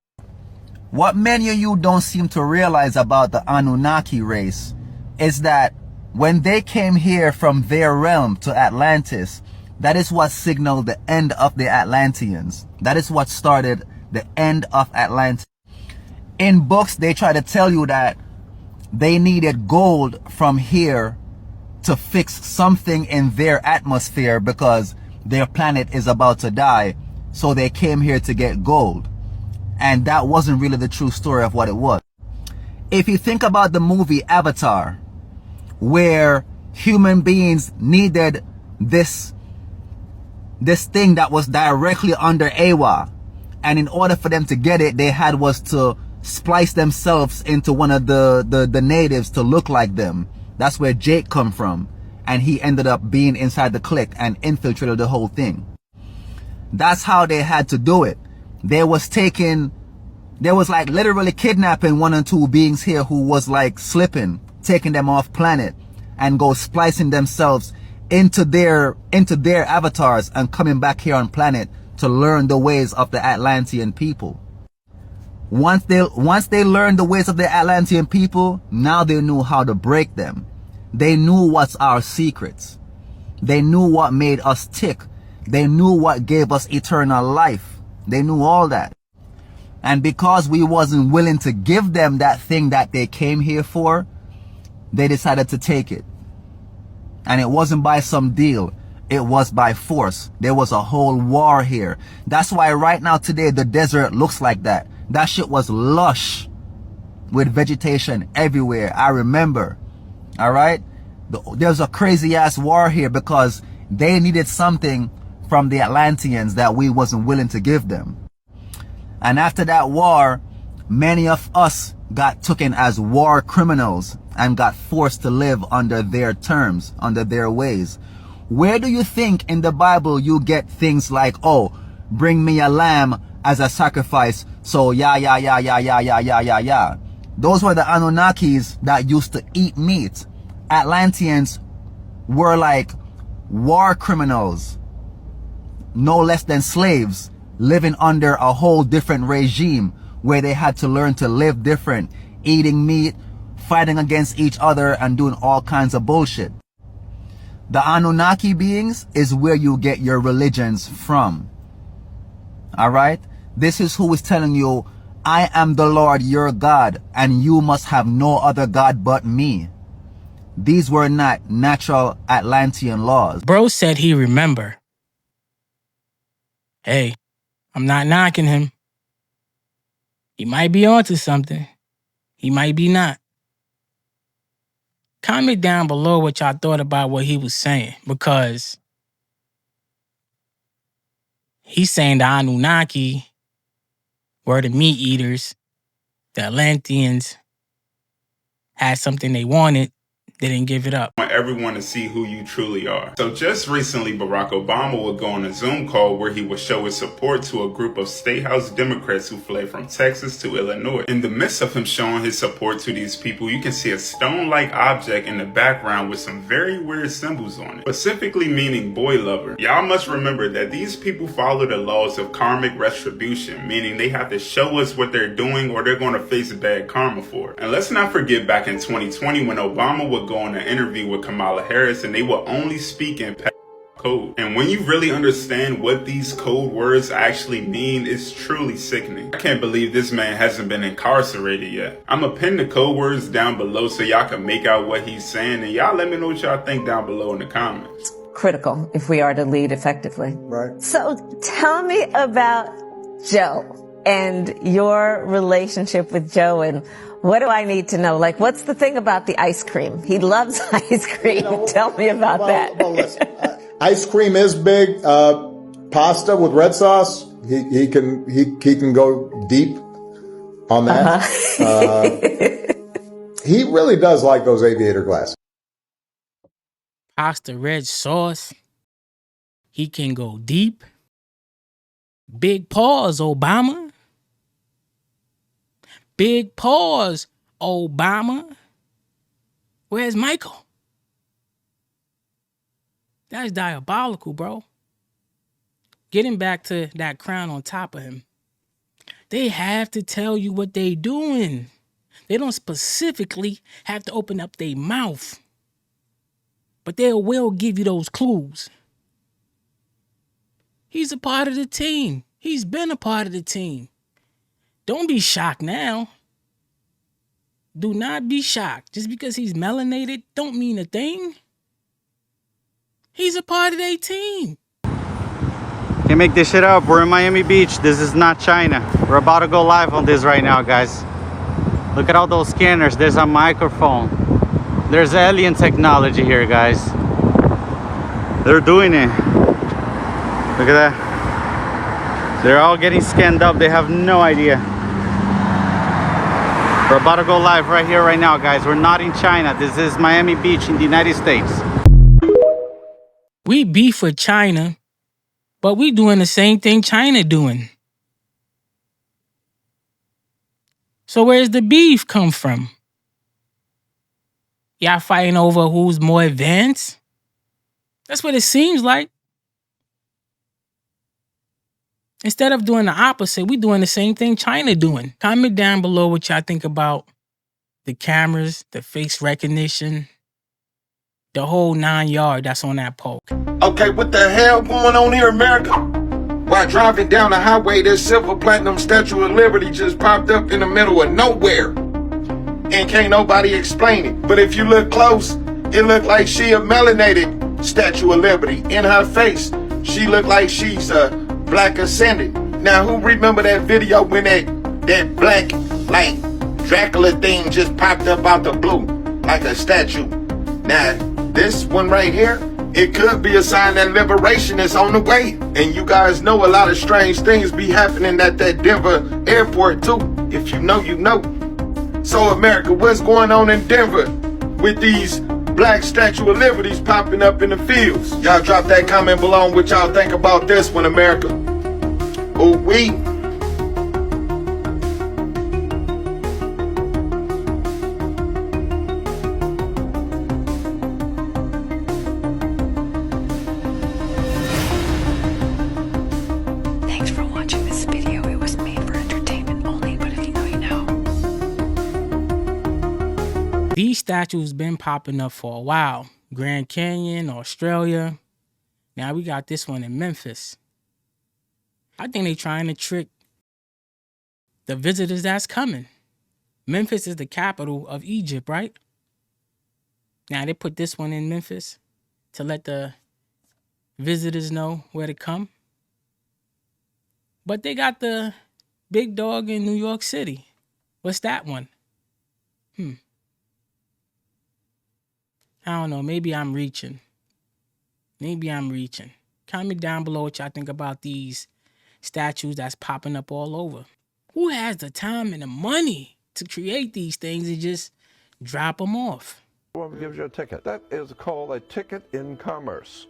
what many of you don't seem to realize about the Anunnaki race is that when they came here from their realm to Atlantis, that is what signaled the end of the Atlanteans. That is what started the end of Atlantis. In books, they try to tell you that they needed gold from here to fix something in their atmosphere because their planet is about to die. So they came here to get gold. And that wasn't really the true story of what it was. If you think about the movie Avatar, where human beings needed this thing that was directly under Awa, and in order for them to get it, they had was to splice themselves into one of the natives to look like them. That's where Jake come from, and he ended up being inside the clique and infiltrated the whole thing. That's how they had to do it. They was like literally kidnapping 1 or 2 beings here who was like slipping, taking them off planet and go splicing themselves into their avatars and coming back here on planet to learn the ways of the Atlantean people. Once they learned the ways of the Atlantean people, now they knew how to break them. They knew what's our secrets. They knew what made us tick. They knew what gave us eternal life. They knew all that. And because we wasn't willing to give them that thing that they came here for, they decided to take it. And it wasn't by some deal. It was by force. There was a whole war here. That's why right now today the desert looks like that. That shit was lush with vegetation everywhere. I remember. All right. There's a crazy ass war here because they needed something from the Atlanteans that we wasn't willing to give them. And after that war, many of us got taken as war criminals and got forced to live under their terms, under their ways. Where do you think in the Bible you get things like, oh, bring me a lamb as a sacrifice, so yeah. Those were the Anunnakis that used to eat meat. Atlanteans were like war criminals, no less than slaves, living under a whole different regime where they had to learn to live different, eating meat, fighting against each other, and doing all kinds of bullshit. The Anunnaki beings is where you get your religions from. Alright? This is who is telling you, I am the Lord your God, and you must have no other God but me. These were not natural Atlantean laws. Bro said he remember. Hey, I'm not knocking him. He might be onto something. He might be not. Comment down below what y'all thought about what he was saying, because he's saying the Anunnaki were the meat eaters, the Atlanteans had something they wanted, they didn't give it up. I want everyone to see who you truly are. So just recently, Barack Obama would go on a Zoom call where he would show his support to a group of State House Democrats who fled from Texas to Illinois. In the midst of him showing his support to these people, you can see a stone-like object in the background with some very weird symbols on it, specifically meaning boy lover. Y'all must remember that these people follow the laws of karmic retribution, meaning they have to show us what they're doing or they're going to face bad karma for it. And let's not forget back in 2020 when Obama would go on an interview with Kamala Harris and they will only speak in code. And when you really understand what these code words actually mean, it's truly sickening. I can't believe this man hasn't been incarcerated yet. I'm gonna pin the code words down below so y'all can make out what he's saying, and y'all let me know what y'all think down below in the comments. Critical if we are to lead effectively. Right. So tell me about Joe and your relationship with Joe, and what do I need to know? Like, what's the thing about the ice cream? He loves ice cream. Tell me about that. Well, listen, ice cream is big. Pasta with red sauce. He can go deep on that. He really does like those aviator glasses. Pasta red sauce. He can go deep. Big pause, Obama. Big pause, Obama. Where's Michael? That's diabolical, bro. Getting back to that crown on top of him. They have to tell you what they doing. They don't specifically have to open up their mouth. But they will give you those clues. He's a part of the team. He's been a part of the team. Don't be shocked now. Do not be shocked. Just because he's melanated don't mean a thing. He's a part of their team. Can't make this shit up. We're in Miami Beach. This is not China. We're about to go live on this right now, guys. Look at all those scanners. There's a microphone. There's alien technology here, guys. They're doing it. Look at that. They're all getting scanned up. They have no idea. We're about to go live right here, right now, guys. We're not in China. This is Miami Beach in the United States. We beef with China, but we doing the same thing China doing. So where's the beef come from? Y'all fighting over who's more advanced? That's what it seems like. Instead of doing the opposite, we doing the same thing China doing. Comment down below what y'all think about the cameras, the face recognition, the whole 9 yard that's on that pole. Okay, what the hell going on here, America? While driving down the highway, this silver platinum Statue of Liberty just popped up in the middle of nowhere. And can't nobody explain it. But if you look close, it looked like she a melanated Statue of Liberty. In her face, she looked like she's a black ascendant. Now, who remember that video when that black, like, Dracula thing just popped up out the blue, like a statue? Now, this one right here It could be a sign that liberation is on the way. And you guys know a lot of strange things be happening at that Denver airport too. If you know, you know. So America, what's going on in Denver with these black Statue of Liberties popping up in the fields? Y'all drop that comment below on what y'all think about this one, America. Ooh wee. Thanks for watching this video. It was made for entertainment only, but if you know, you know. These statues been popping up for a while. Grand Canyon, Australia. Now we got this one in Memphis. I think they trying to trick the visitors that's coming. Memphis is the capital of Egypt, right? Now they put this one in Memphis to let the visitors know where to come. But they got the big dog in New York City. What's that one? I don't know. Maybe I'm reaching. Comment down below what y'all think about these statues that's popping up all over. Who has the time and the money to create these things and just drop them off? Whoever gives you a ticket. That is called a ticket in commerce.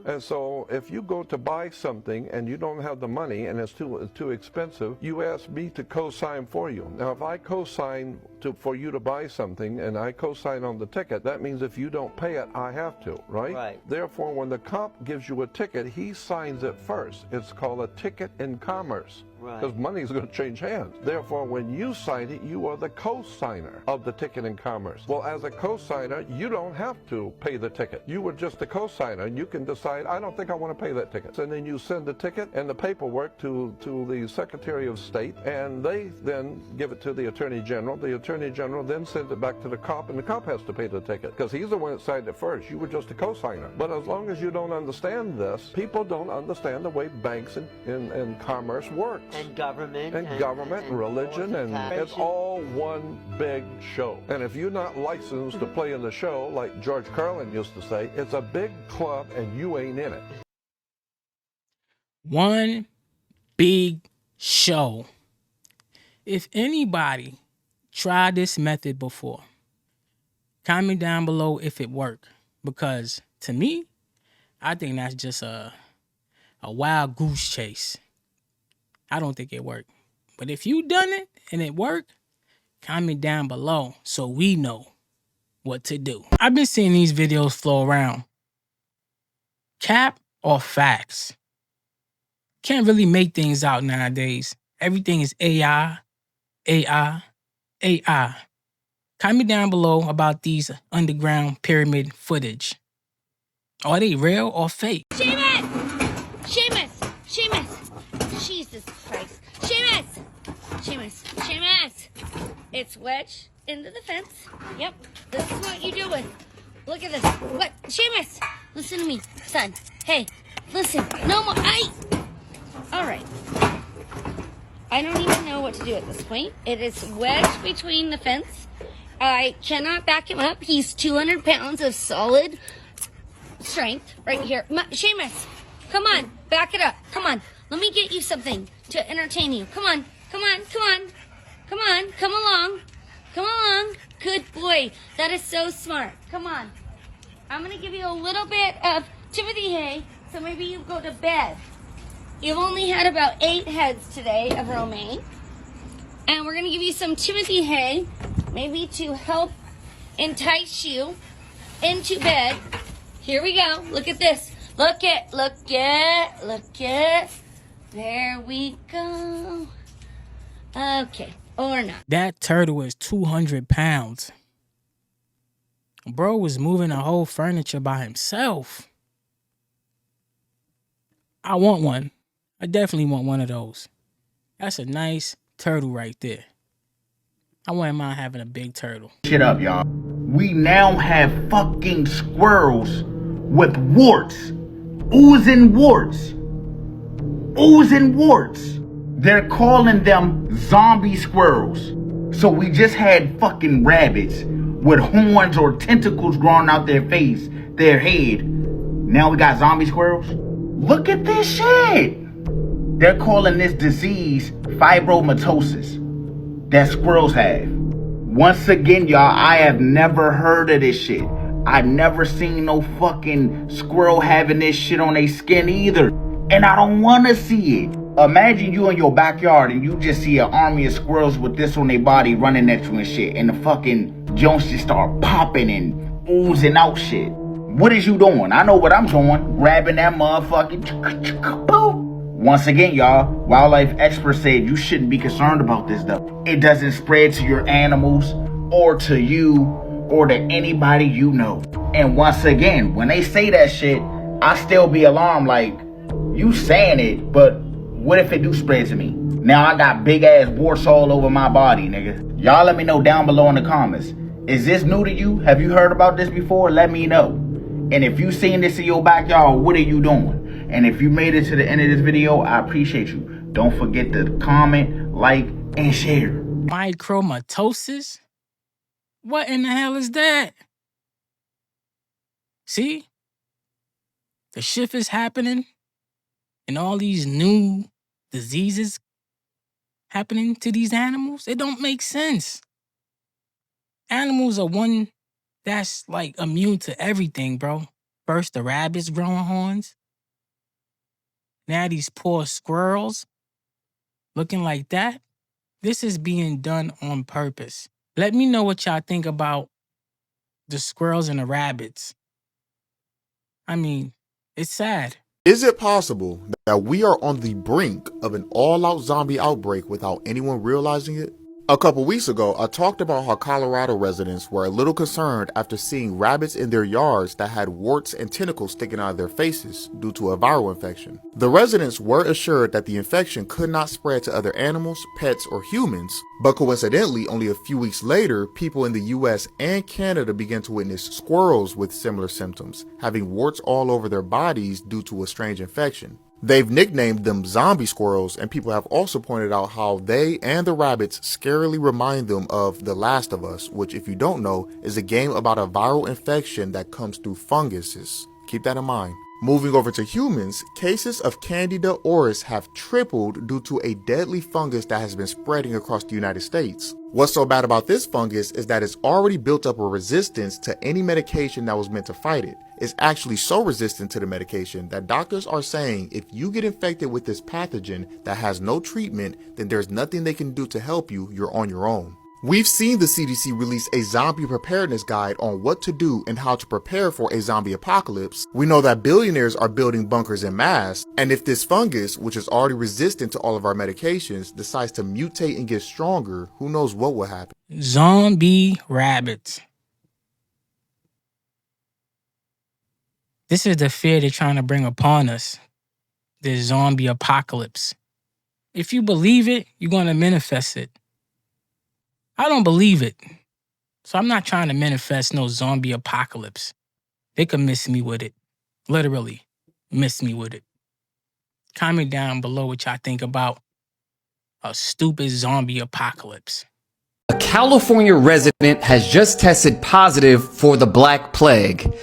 And so if you go to buy something and you don't have the money and it's too expensive, you ask me to co-sign for you. Now if I co-sign for you to buy something and I co-sign on the ticket, that means if you don't pay it, I have to, right? Therefore, when the cop gives you a ticket, he signs it first. It's called a ticket in commerce. Because money is going to change hands. Therefore, when you sign it, you are the co-signer of the ticket in commerce. Well, as a co-signer, you don't have to pay the ticket. You were just a co-signer, and you can decide, I don't think I want to pay that ticket. And then you send the ticket and the paperwork to the Secretary of State, and they then give it to the Attorney General. The Attorney General then sends it back to the cop, and the cop has to pay the ticket because he's the one that signed it first. You were just a co-signer. But as long as you don't understand this, people don't understand the way banks and commerce works. And government. And government, and religion, and it's all one big show. And if you're not licensed to play in the show, like George Carlin used to say, it's a big club and you ain't in it. One big show. If anybody tried this method before, comment down below if it worked. Because to me, I think that's just a wild goose chase. I don't think it worked. But if you done it and it worked, comment down below so we know what to do. I've been seeing these videos flow around. Cap or facts? Can't really make things out nowadays. Everything is AI. Comment down below about these underground pyramid footage. Are they real or fake? Seamus! Jesus Christ. Seamus! It's wedged into the fence. Yep, this is what you're doing. Look at this. What? Seamus! Listen to me, son. Hey, listen. No more. All right. I don't even know what to do at this point. It is wedged between the fence. I cannot back him up. He's 200 pounds of solid strength right here. Seamus, come on. Back it up. Come on. Let me get you something to entertain you. Come on. Come along. Good boy. That is so smart. Come on. I'm going to give you a little bit of Timothy hay, so maybe you go to bed. You've only had about 8 heads today of romaine. And we're going to give you some Timothy hay, maybe to help entice you into bed. Here we go. Look at this. Look it. There we go. Okay, or not. That turtle is 200 pounds. Bro was moving the whole furniture by himself. I want one. I definitely want one of those. That's a nice turtle right there. I wouldn't mind having a big turtle. Shit up, y'all. We now have fucking squirrels with warts. Oozing warts. They're calling them zombie squirrels. So we just had fucking rabbits with horns or tentacles growing out their face, their head, Now we got zombie squirrels. Look at this shit. They're calling this disease fibromatosis that squirrels have. Once again, y'all, I have never heard of this shit. I never seen no fucking squirrel having this shit on their skin either. And I don't want to see it. Imagine you in your backyard and you just see an army of squirrels with this on their body running at you and shit. And the fucking joints just start popping and oozing out shit. What is you doing? I know what I'm doing. Grabbing that motherfucking boom. Once again, y'all, wildlife experts said you shouldn't be concerned about this stuff. It doesn't spread to your animals or to you or to anybody you know. And once again, when they say that shit, I still be alarmed like, you saying it, but what if it do spread to me? Now I got big ass warts all over my body, nigga. Y'all let me know down below in the comments. Is this new to you? Have you heard about this before? Let me know. And if you seen this in your backyard, what are you doing? And if you made it to the end of this video, I appreciate you. Don't forget to comment, like, and share. Micromatosis? What in the hell is that? See? The shift is happening and all these new diseases happening to these animals. It don't make sense. Animals are one that's like immune to everything, bro. First the rabbits growing horns. Now these poor squirrels looking like that. This is being done on purpose. Let me know what y'all think about the squirrels and the rabbits. I mean, it's sad. Is it possible that we are on the brink of an all-out zombie outbreak without anyone realizing it? A couple weeks ago, I talked about how Colorado residents were a little concerned after seeing rabbits in their yards that had warts and tentacles sticking out of their faces due to a viral infection. The residents were assured that the infection could not spread to other animals, pets, or humans, but coincidentally, only a few weeks later, people in the US and Canada began to witness squirrels with similar symptoms, having warts all over their bodies due to a strange infection. They've nicknamed them zombie squirrels, and people have also pointed out how they and the rabbits scarily remind them of The Last of Us, which, if you don't know, is a game about a viral infection that comes through funguses. Keep that in mind. Moving over to humans, cases of Candida auris have tripled due to a deadly fungus that has been spreading across the United States. What's so bad about this fungus is that it's already built up a resistance to any medication that was meant to fight it. It's actually so resistant to the medication that doctors are saying if you get infected with this pathogen that has no treatment, then there's nothing they can do to help you, you're on your own. We've seen the CDC release a zombie preparedness guide on what to do and how to prepare for a zombie apocalypse. We know that billionaires are building bunkers en masse, and if this fungus, which is already resistant to all of our medications, decides to mutate and get stronger, who knows what will happen. Zombie rabbits. This is the fear they're trying to bring upon us. This zombie apocalypse. If you believe it, you're going to manifest it. I don't believe it. So I'm not trying to manifest no zombie apocalypse. They could miss me with it. Literally, miss me with it. Comment down below what y'all think about a stupid zombie apocalypse. A California resident has just tested positive for the Black Plague.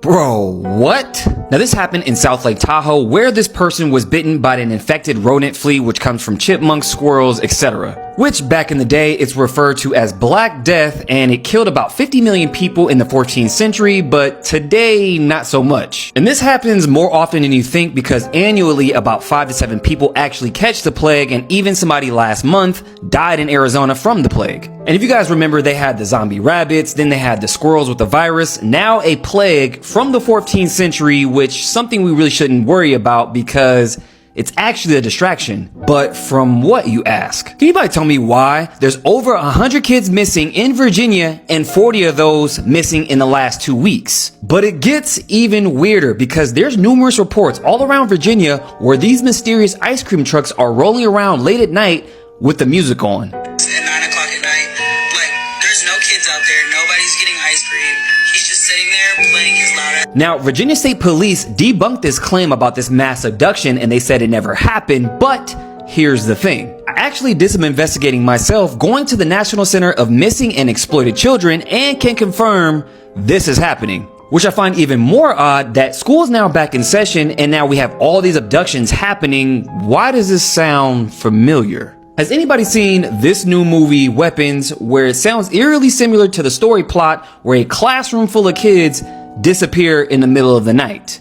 Bro, what? Now this happened in South Lake Tahoe, where this person was bitten by an infected rodent flea which comes from chipmunks, squirrels, etc. Which back in the day it's referred to as Black Death, and it killed about 50 million people in the 14th century, but today not so much. And this happens more often than you think because annually about 5 to 7 people actually catch the plague, and even somebody last month died in Arizona from the plague. And if you guys remember, they had the zombie rabbits, then they had the squirrels with the virus, now a plague from the 14th century, which something we really shouldn't worry about because it's actually a distraction. But from what, you ask? Can anybody tell me why there's over 100 kids missing in Virginia and 40 of those missing in the last 2 weeks? But it gets even weirder because there's numerous reports all around Virginia where these mysterious ice cream trucks are rolling around late at night with the music on. At 9 o'clock at night, like, there's no kids out there, nobody's getting ice cream. He's just sitting there playing his loud ass. Now, Virginia State Police debunked this claim about this mass abduction and they said it never happened, but here's the thing. I actually did some investigating myself, going to the National Center of Missing and Exploited Children, and can confirm this is happening. Which I find even more odd that school's now back in session and now we have all these abductions happening. Why does this sound familiar? Has anybody seen this new movie, Weapons, where it sounds eerily similar to the story plot where a classroom full of kids disappear in the middle of the night?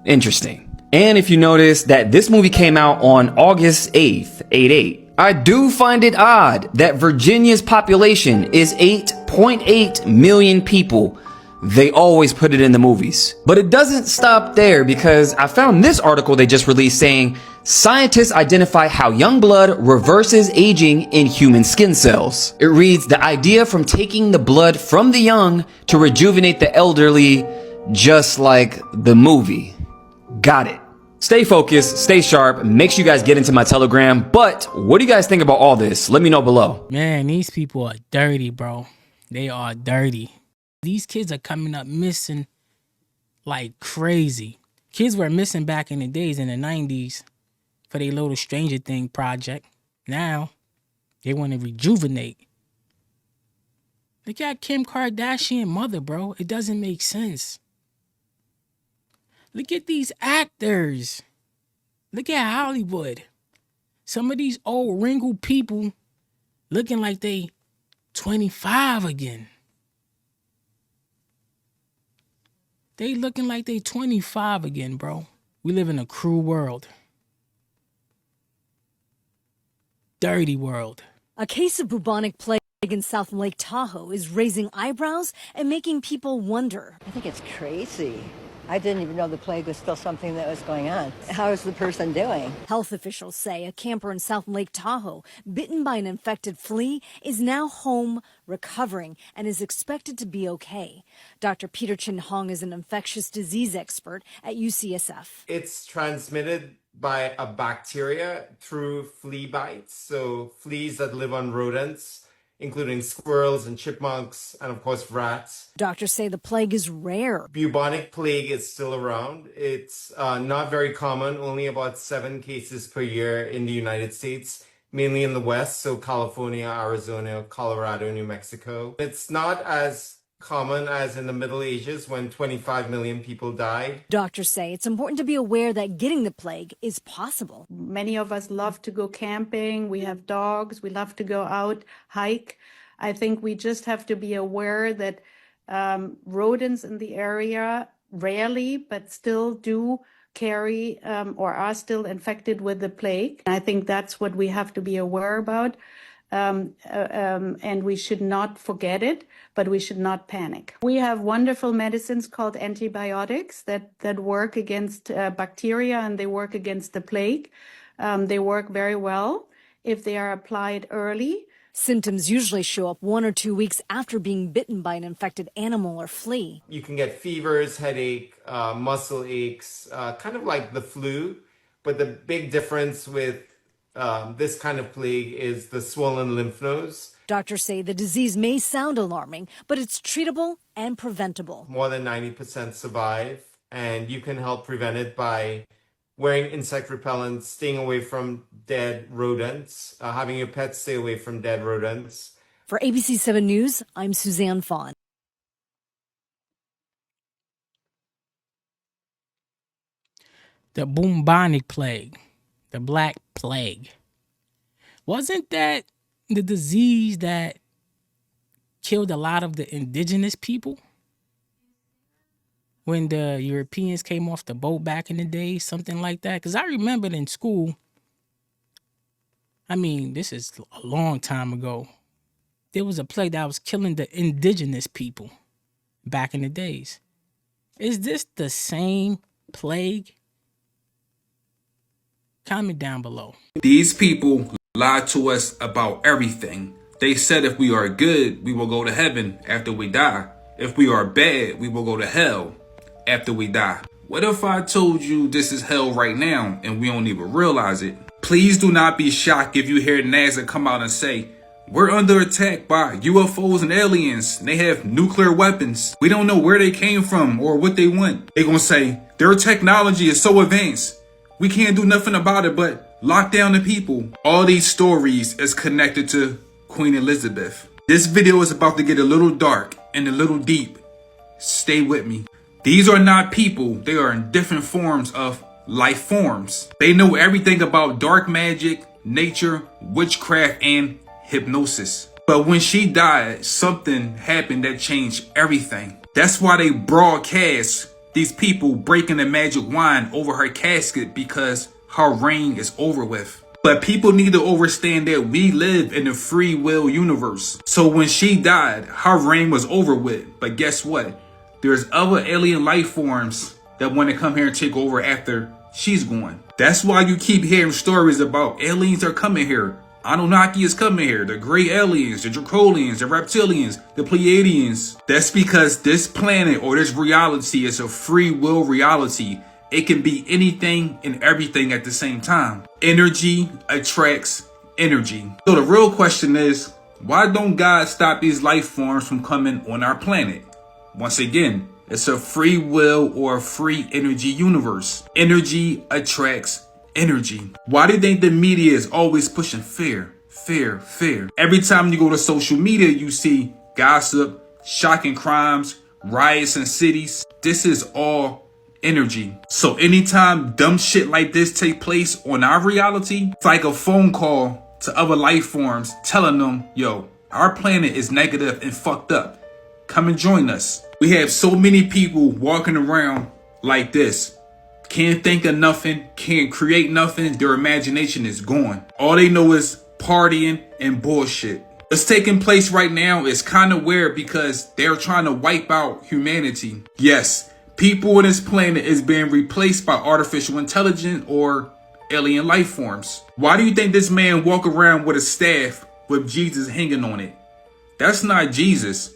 Interesting. And if you notice that this movie came out on August 8th, 8/8. I do find it odd that Virginia's population is 8.8 million people. They always put it in the movies. But it doesn't stop there, because I found this article they just released saying scientists identify how young blood reverses aging in human skin cells. It reads, the idea from taking the blood from the young to rejuvenate the elderly, just like the movie. Got it. Stay focused, stay sharp, make sure you guys get into my Telegram. But what do you guys think about all this? Let me know below. Man, these people are dirty, bro. They are dirty. These kids are coming up missing like crazy. Kids were missing back in the days in the 90s for their little Stranger Thing project. Now, they want to rejuvenate. Look at Kim Kardashian mother, bro. It doesn't make sense. Look at these actors. Look at Hollywood. Some of these old wrinkled people looking like they 25 again. They looking like they 25 again, bro. We live in a cruel world. Dirty world. A case of bubonic plague in South Lake Tahoe is raising eyebrows and making people wonder. I think it's crazy. I didn't even know the plague was still something that was going on. How is the person doing? Health officials say a camper in South Lake Tahoe, bitten by an infected flea, is now home recovering and is expected to be okay. Dr. Peter Chin Hong is an infectious disease expert at UCSF. It's transmitted by a bacteria through flea bites. So fleas that live on rodents, including squirrels and chipmunks, and of course rats. Doctors say the plague is rare. Bubonic plague is still around. It's not very common, only about 7 cases per year in the United States, mainly in the West, so California, Arizona, Colorado, New Mexico. It's not as common as in the Middle Ages when 25 million people died. Doctors say it's important to be aware that getting the plague is possible. Many of us love to go camping. We have dogs. We love to go out, hike. I think we just have to be aware that rodents in the area rarely, but still do carry or are still infected with the plague. I think that's what we have to be aware about. And we should not forget it, but we should not panic. We have wonderful medicines called antibiotics that work against bacteria, and they work against the plague. They work very well if they are applied early. Symptoms usually show up 1 or 2 weeks after being bitten by an infected animal or flea. You can get fevers, headache, muscle aches, kind of like the flu, but the big difference with this kind of plague is the swollen lymph nodes. Doctors say the disease may sound alarming, but it's treatable and preventable. More than 90% survive, and you can help prevent it by wearing insect repellents, staying away from dead rodents, having your pets stay away from dead rodents. For ABC 7 News, I'm Suzanne Fawn. The bubonic plague. The Black Plague. Wasn't that the disease that killed a lot of the indigenous people? When the Europeans came off the boat back in the day, something like that? Because I remembered in school, I mean, this is a long time ago, there was a plague that was killing the indigenous people back in the days. Is this the same plague? Comment down below. These people lied to us about everything. They said if we are good, we will go to heaven after we die. If we are bad, we will go to hell after we die. What if I told you this is hell right now and we don't even realize it? Please do not be shocked if you hear NASA come out and say, we're under attack by UFOs and aliens. They have nuclear weapons. We don't know where they came from or what they want. They're gonna say their technology is so advanced, we can't do nothing about it but lock down the people. All these stories is connected to Queen Elizabeth. This video is about to get a little dark and a little deep. Stay with me. These are not people. They are in different forms of life forms. They know everything about dark magic, nature, witchcraft, and hypnosis. But when she died, something happened that changed everything. That's why they broadcast these people breaking the magic wand over her casket, because her reign is over with. But people need to understand that we live in a free will universe. So when she died, her reign was over with. But guess what? There's other alien life forms that want to come here and take over after she's gone. That's why you keep hearing stories about aliens are coming here. Anunnaki is coming here. The gray aliens, the Dracolians, the reptilians, the Pleiadians. That's because this planet or this reality is a free will reality. It can be anything and everything at the same time. Energy attracts energy. So the real question is, why don't God stop these life forms from coming on our planet? Once again, it's a free will or a free energy universe. Energy attracts energy. Why do you think the media is always pushing fear, fear, fear? Every time you go to social media, you see gossip, shocking crimes, riots in cities. This is all energy. So anytime dumb shit like this take place on our reality, it's like a phone call to other life forms telling them, yo, our planet is negative and fucked up. Come and join us. We have so many people walking around like this. Can't think of nothing, can't create nothing. Their imagination is gone. All they know is partying and bullshit. What's taking place right now is kind of weird because they're trying to wipe out humanity. Yes, people on this planet is being replaced by artificial intelligence or alien life forms. Why do you think this man walk around with a staff with Jesus hanging on it? That's not Jesus.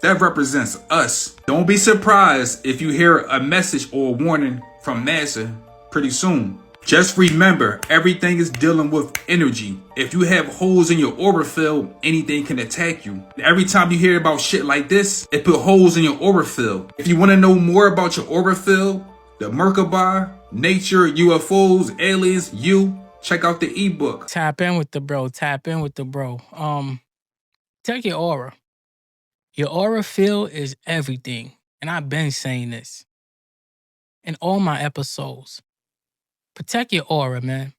That represents us. Don't be surprised if you hear a message or a warning from NASA pretty soon. Just remember, everything is dealing with energy. If you have holes in your aura field, anything can attack you. Every time you hear about shit like this, it put holes in your aura field. If you want to know more about your aura field, the Merkaba, nature, UFOs, aliens, check out the ebook. Tap in with the bro. Tap in with the bro. Check your aura. Your aura field is everything. And I've been saying this in all my episodes. Protect your aura, man.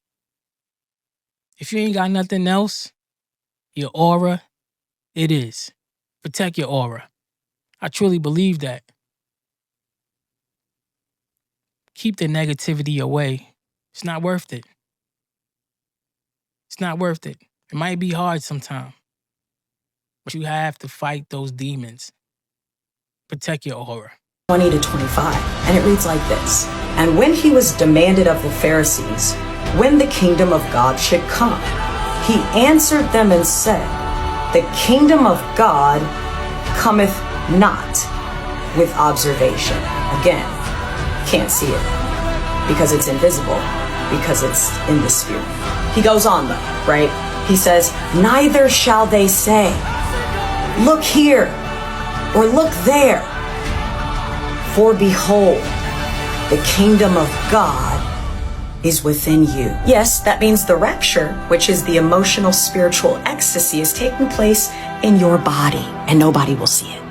If you ain't got nothing else, your aura, it is. Protect your aura. I truly believe that. Keep the negativity away. It's not worth it. It's not worth it. It might be hard sometimes, but you have to fight those demons. Protect your aura. 20 to 25, and it reads like this. And when he was demanded of the Pharisees, when the kingdom of God should come, he answered them and said, the kingdom of God cometh not with observation. Again, can't see it because it's invisible, because it's in the spirit. He goes on though, right? He says, neither shall they say, look here or look there. For behold, the kingdom of God is within you. Yes, that means the rapture, which is the emotional, spiritual ecstasy, is taking place in your body, and nobody will see it.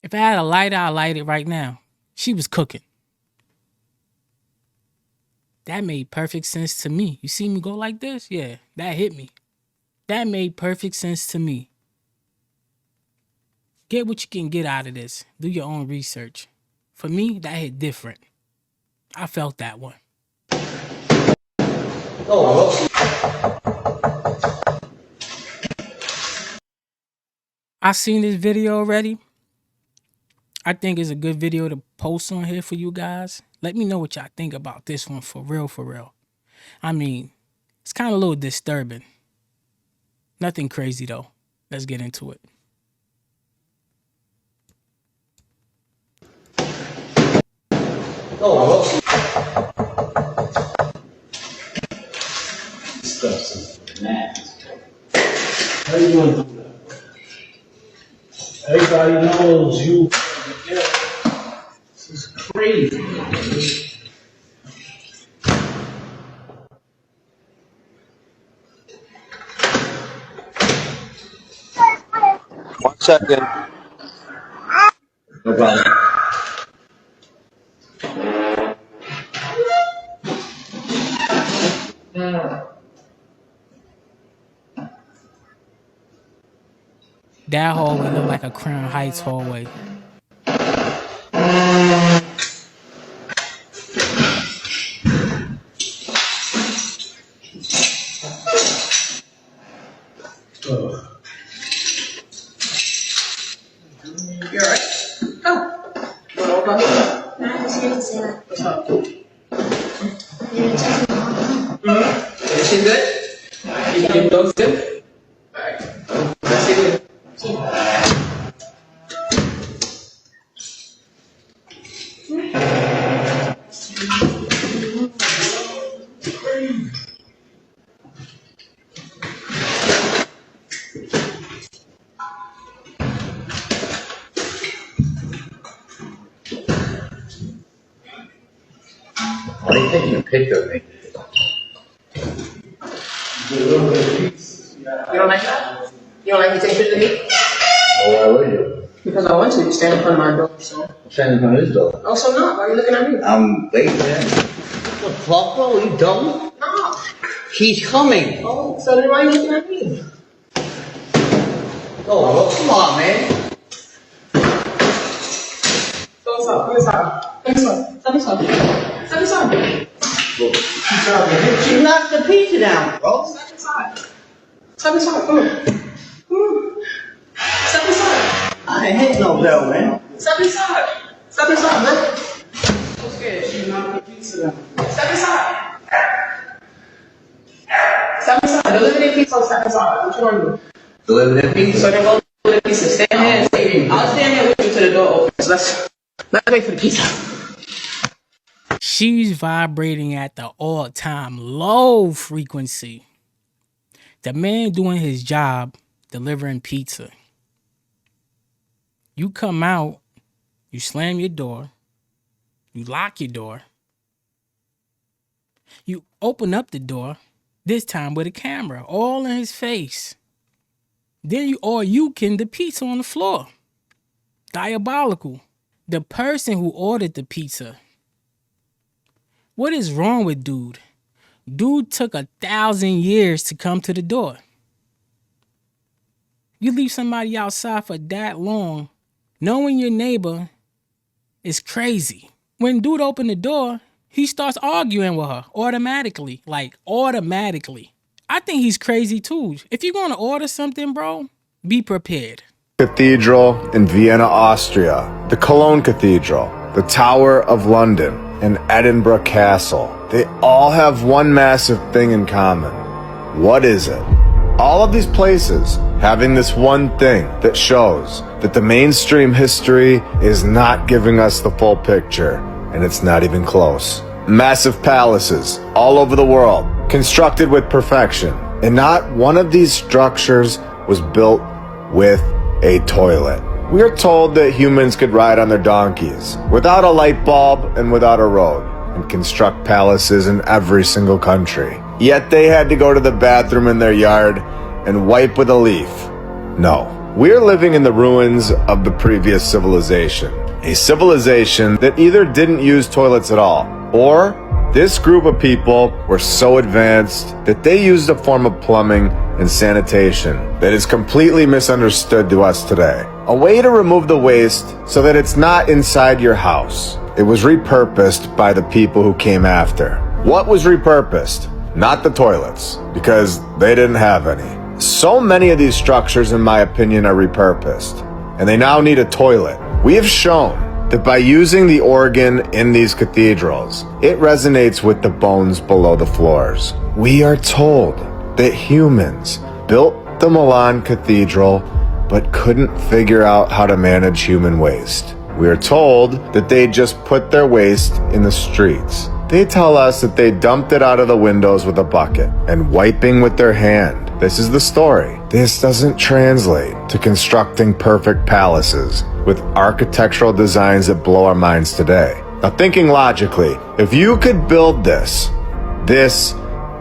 If I had a lighter, I'd light it right now. She was cooking. That made perfect sense to me. You see me go like this? Yeah, that hit me. That made perfect sense to me. Get what you can get out of this. Do your own research. For me, that hit different. I felt that one. I seen this video already. I think it's a good video to post on here for you guys. Let me know what y'all think about this one for real, for real. I mean, it's kind of a little disturbing. Nothing crazy though. Let's get into it. How you gonna do that? Everybody knows you. This is crazy. second. No problem. That hallway looked like a Crown Heights hallway. You alright? Oh. I just need to say that. What's up? You're checking mom. Everything good? You keep those good? Alright. That's it. Why are you taking a picture of me? You don't like that? You don't like me taking pictures of me? Well, why would you? Because I want to. You stand in front of my door, so. I'm standing in front of his door. Oh, so not? Why are you looking at me? I'm waiting, man. What the fuck, bro? Are you dumb? No. He's coming. Oh, so then why are you looking at me? Oh, well, come on, man. So what's up? Come inside. Come inside. Step inside. Step inside. You knocked the pizza down, bro. Step inside. Step inside. Come on. Come on. Step inside. I ain't hit no bell, man. Step inside. Step inside, man. So scared. She knocked the pizza down. Step inside. Step inside. Deliver the pizza. Step inside. What you want to do? Deliver that pizza? So then go deliver the pizza. Stand here and stay. I'll stand here with you till the door opens. Let's wait for the pizza. She's vibrating at the all-time low frequency. The man doing his job, delivering pizza. You come out, you slam your door, you lock your door, you open up the door, this time with a camera, all in his face. Then you can the pizza on the floor. Diabolical. The person who ordered the pizza. What is wrong with dude? Dude took 1,000 years to come to the door. You leave somebody outside for that long, knowing your neighbor is crazy. When dude opened the door, he starts arguing with her automatically. Like, automatically. I think he's crazy too. If you're going to order something, bro, be prepared. Cathedral in Vienna, Austria, the Cologne Cathedral, the Tower of London, and Edinburgh Castle. They all have one massive thing in common. What is it? All of these places having this one thing that shows that the mainstream history is not giving us the full picture, and it's not even close. Massive palaces all over the world, constructed with perfection, and not one of these structures was built with a toilet. We are told that humans could ride on their donkeys without a light bulb and without a road and construct palaces in every single country. Yet they had to go to the bathroom in their yard and wipe with a leaf. No, we're living in the ruins of the previous civilization. A civilization that either didn't use toilets at all, or this group of people were so advanced that they used a form of plumbing and sanitation that is completely misunderstood to us today. A way to remove the waste so that it's not inside your house. It was repurposed by the people who came after. What was repurposed? Not the toilets, because they didn't have any. So many of these structures, in my opinion, are repurposed, and they now need a toilet. We have shown that by using the organ in these cathedrals, it resonates with the bones below the floors. We are told that humans built the Milan Cathedral but couldn't figure out how to manage human waste. We are told that they just put their waste in the streets. They tell us that they dumped it out of the windows with a bucket and wiping with their hand. This is the story. This doesn't translate to constructing perfect palaces with architectural designs that blow our minds today. Now, thinking logically, if you could build this,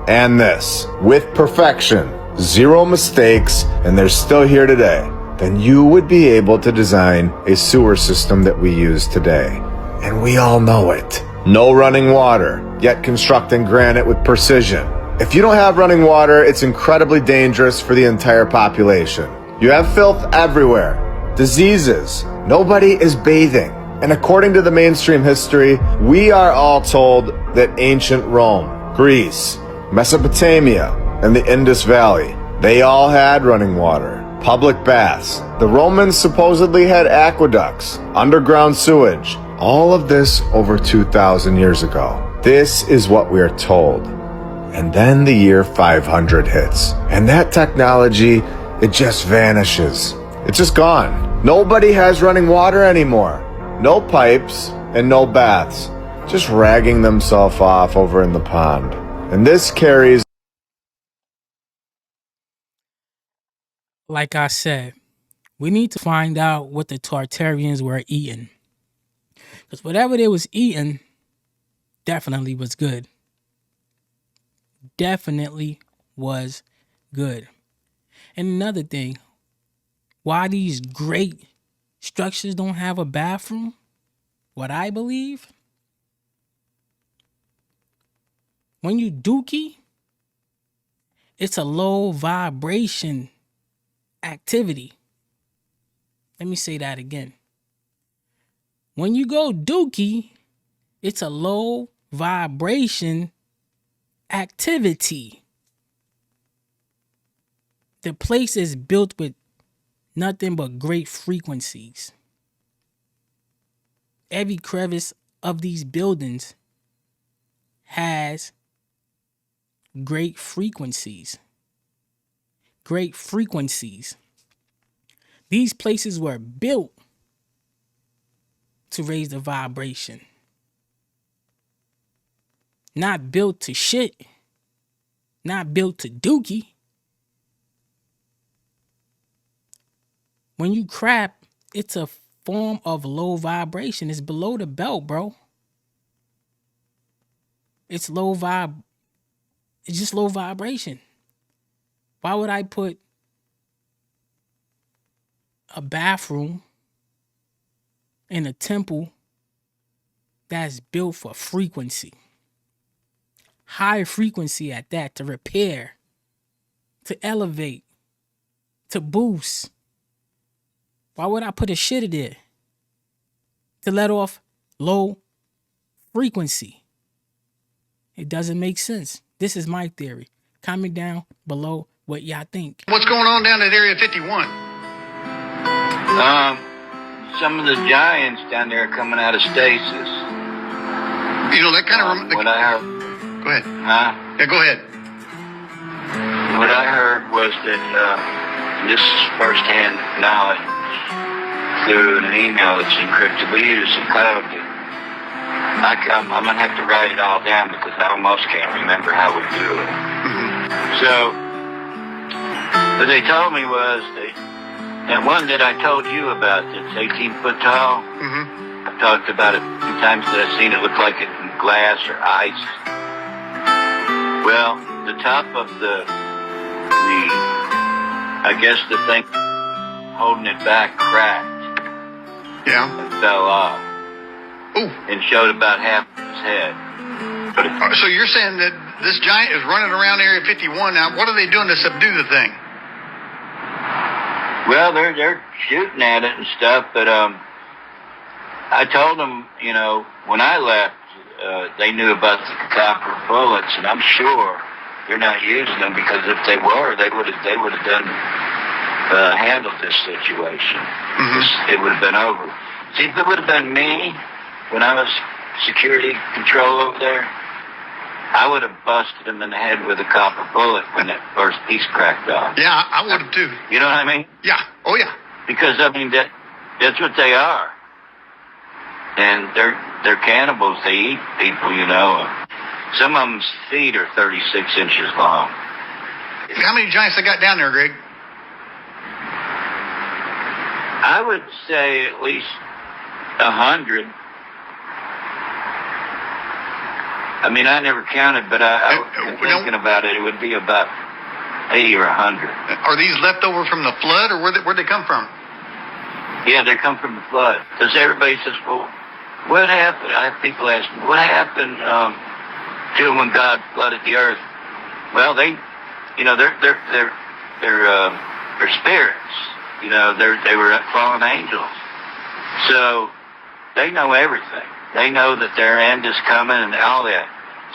and this with perfection, zero mistakes, and they're still here today, then you would be able to design a sewer system that we use today. And we all know it. No running water, yet constructing granite with precision. If you don't have running water, it's incredibly dangerous for the entire population. You have filth everywhere, diseases, nobody is bathing. And according to the mainstream history, we are all told that ancient Rome, Greece, Mesopotamia, and the Indus Valley, they all had running water, public baths. The Romans supposedly had aqueducts, underground sewage. All of this over 2,000 years ago. This is what we are told. And then the year 500 hits. And that technology, it just vanishes. It's just gone. Nobody has running water anymore. No pipes and no baths. Just ragging themselves off over in the pond. And this carries... Like I said, we need to find out what the Tartarians were eating. Because whatever they was eating definitely was good. Definitely was good. And another thing, why these great structures don't have a bathroom, what I believe, when you dookie, it's a low vibration activity. Let me say that again. When you go dookie, it's a low vibration activity. The place is built with nothing but great frequencies. Every crevice of these buildings has great frequencies. Great frequencies. These places were built to raise the vibration. Not built to shit. Not built to dookie. When you crap, it's a form of low vibration. It's below the belt, bro. It's low vibe. It's just low vibration. Why would I put a bathroom in a temple that's built for frequency? High frequency at that, to repair, to elevate, to boost. Why would I put a shitter there? To let off low frequency. It doesn't make sense. This is my theory. Comment down below what y'all think. What's going on down at Area 51? Some of the giants down there are coming out of stasis. You know, that kind of... What I heard... Go ahead. Huh? Yeah, go ahead. What I heard was that, this is first-hand knowledge through an email that's encrypted. We use a cloud. I'm going to have to write it all down because I almost can't remember how we do it. So, what they told me was that one that I told you about that's 18 foot tall, I've talked about it a few times that I've seen it look like it's glass or ice. Well, the top of the I guess the thing holding it back cracked. Yeah. And fell off. Ooh. And showed about half of his head. So you're saying that this giant is running around Area 51 now. What are they doing to subdue the thing? Well, they're shooting at it and stuff, but I told them, you know, when I left, they knew about the copper bullets, and I'm sure they're not using them because if they were, they would have done handled this situation. It would have been over. See, if it would have been me when I was security control over there, I would have busted him in the head with a copper bullet when that first piece cracked off. Yeah, I would have too. You know what I mean? Yeah. Oh yeah. Because I mean that's what they are. And they're cannibals. They eat people, you know. Some of them's feet are 36 inches long. How many giants they got down there, Greg? I would say at least 100. I mean, I never counted, but I was thinking about it. It would be about 80 or 100. Are these left over from the flood, or where'd they come from? Yeah, they come from the flood. Because everybody says, well, what happened? I have people ask me, what happened to when God flooded the earth? Well, they're spirits. You know, they were fallen angels. So they know everything. They know that their end is coming and all that.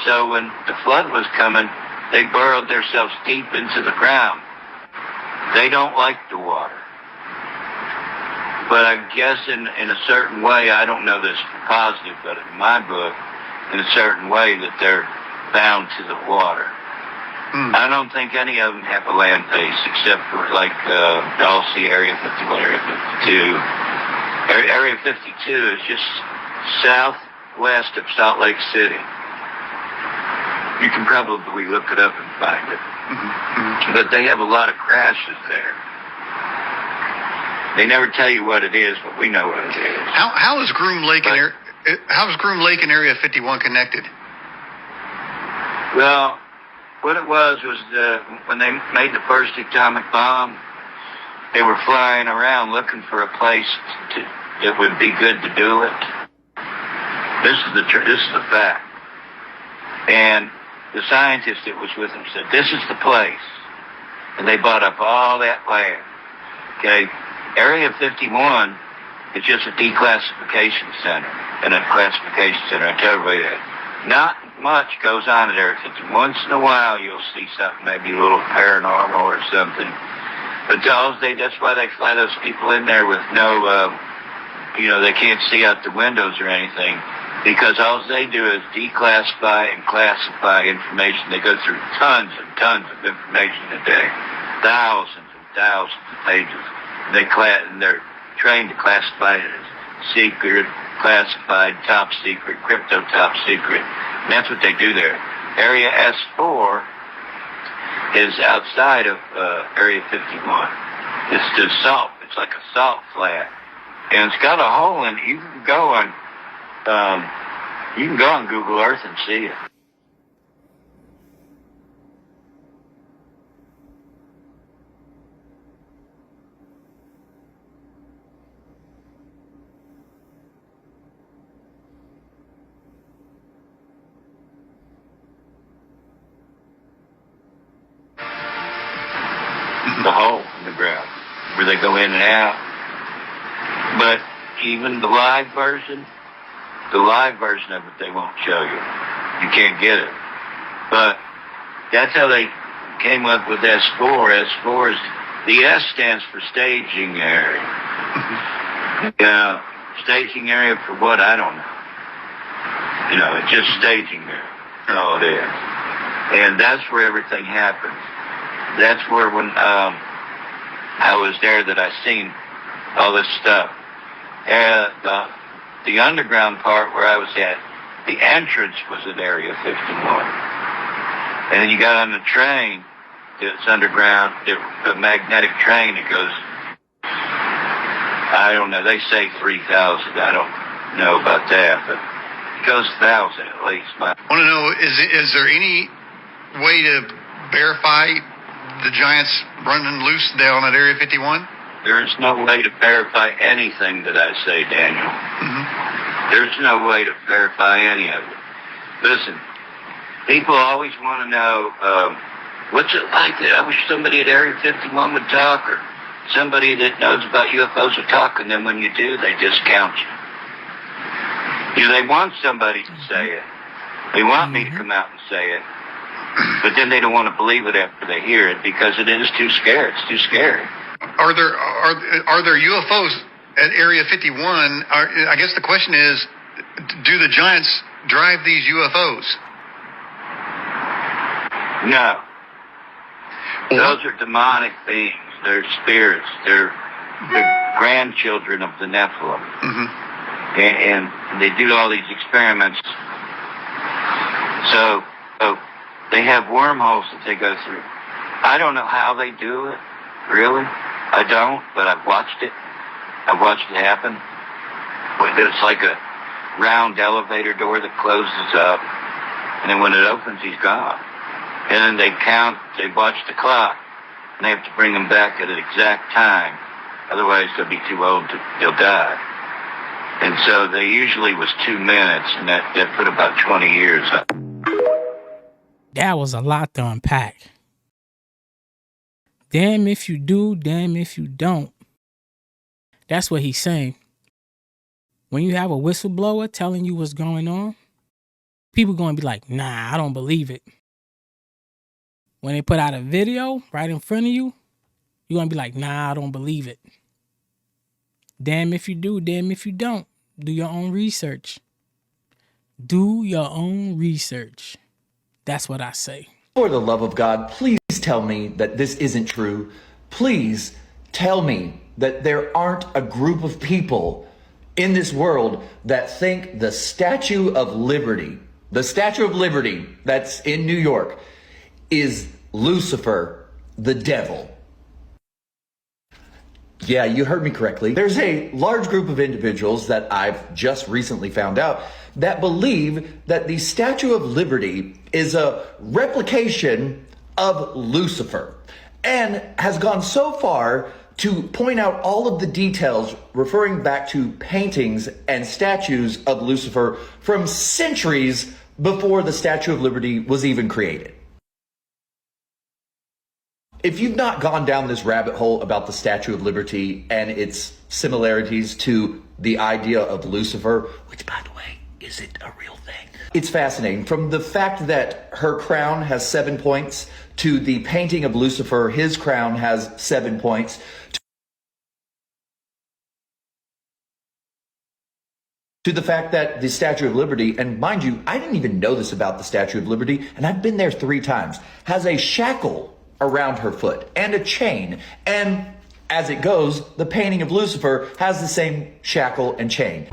So when the flood was coming, they burrowed themselves deep into the ground. They don't like the water. But I guess in a certain way, I don't know this for positive, but in my book, in a certain way that they're bound to the water. I don't think any of them have a land base except for like Dulce, Area 51, Area 52. Area 52 is just southwest of Salt Lake City. You can probably look it up and find it. But they have a lot of crashes there. They never tell you what it is, but we know what it is. How is Groom Lake and Area 51 connected? Well, what it was when they made the first atomic bomb, they were flying around looking for a place that would be good to do it. This is the fact. And the scientist that was with them said, this is the place. And they bought up all that land. Okay? Area 51 is just a declassification center and a classification center. I tell everybody that. Not much goes on at Area 51. Once in a while you'll see something, maybe a little paranormal or something. But that's why they fly those people in there with no, they can't see out the windows or anything. Because all they do is declassify and classify information. They go through tons and tons of information a day. Thousands and thousands of pages. And they're trained to classify it as secret, classified, top secret, crypto top secret. And that's what they do there. Area S4 is outside of Area 51. It's just salt. It's like a salt flat. And it's got a hole in it. You can go on Google Earth and see it. The hole in the ground where they go in and out. But even the live version of it they won't show you. You can't get it. But that's how they came up with S4. S4 is, the S stands for staging area. Staging area for what? I don't know. It's just staging area. That's all it is. And that's where everything happens. That's where when I was there that I seen all this stuff. The underground part where I was at, the entrance was at Area 51. And then you got on the train that's underground, a magnetic train that goes, I don't know, they say 3,000. I don't know about that, but it goes 1,000 at least. I want to know, is there any way to verify the giants running loose down at Area 51? There's no way to verify anything that I say, Daniel. There's no way to verify any of it. Listen, people always want to know, what's it like that? I wish somebody at Area 51 would talk, or somebody that knows about UFOs would talk, and then when you do, they discount you. They want somebody to say it. They want me to come out and say it. But then they don't want to believe it after they hear it because it is too scary. It's too scary. Are there UFOs at Area 51? I guess the question is, do the giants drive these UFOs? No. Those are demonic beings. They're spirits. They're the grandchildren of the Nephilim. And they do all these experiments. So they have wormholes that they go through. I don't know how they do it, really. I don't, but I've watched it. I've watched it happen. It's like a round elevator door that closes up, and then when it opens, he's gone. and then they watch the clock, and they have to bring them back at an exact time. Otherwise, they'll be too old they'll die. And so they usually was 2 minutes, and that put about 20 years up. That was a lot to unpack. Damn if you do, damn if you don't. That's what he's saying. When you have a whistleblower telling you what's going on, people going to be like, nah, I don't believe it. When they put out a video right in front of you, you're going to be like, nah, I don't believe it. Damn if you do, damn if you don't. Do your own research. Do your own research. That's what I say. For the love of God, please tell me that this isn't true. Please tell me that there aren't a group of people in this world that think the Statue of Liberty that's in New York, is Lucifer, the devil. Yeah, you heard me correctly. There's a large group of individuals that I've just recently found out that believe that the Statue of Liberty is a replication of Lucifer, and has gone so far to point out all of the details referring back to paintings and statues of Lucifer from centuries before the Statue of Liberty was even created. If you've not gone down this rabbit hole about the Statue of Liberty and its similarities to the idea of Lucifer, which, by the way, isn't a real thing, it's fascinating. From the fact that her crown has 7 points to the painting of Lucifer, his crown has 7 points, to the fact that the Statue of Liberty, and mind you, I didn't even know this about the Statue of Liberty, and I've been there 3 times, has a shackle around her foot and a chain. And as it goes, the painting of Lucifer has the same shackle and chain.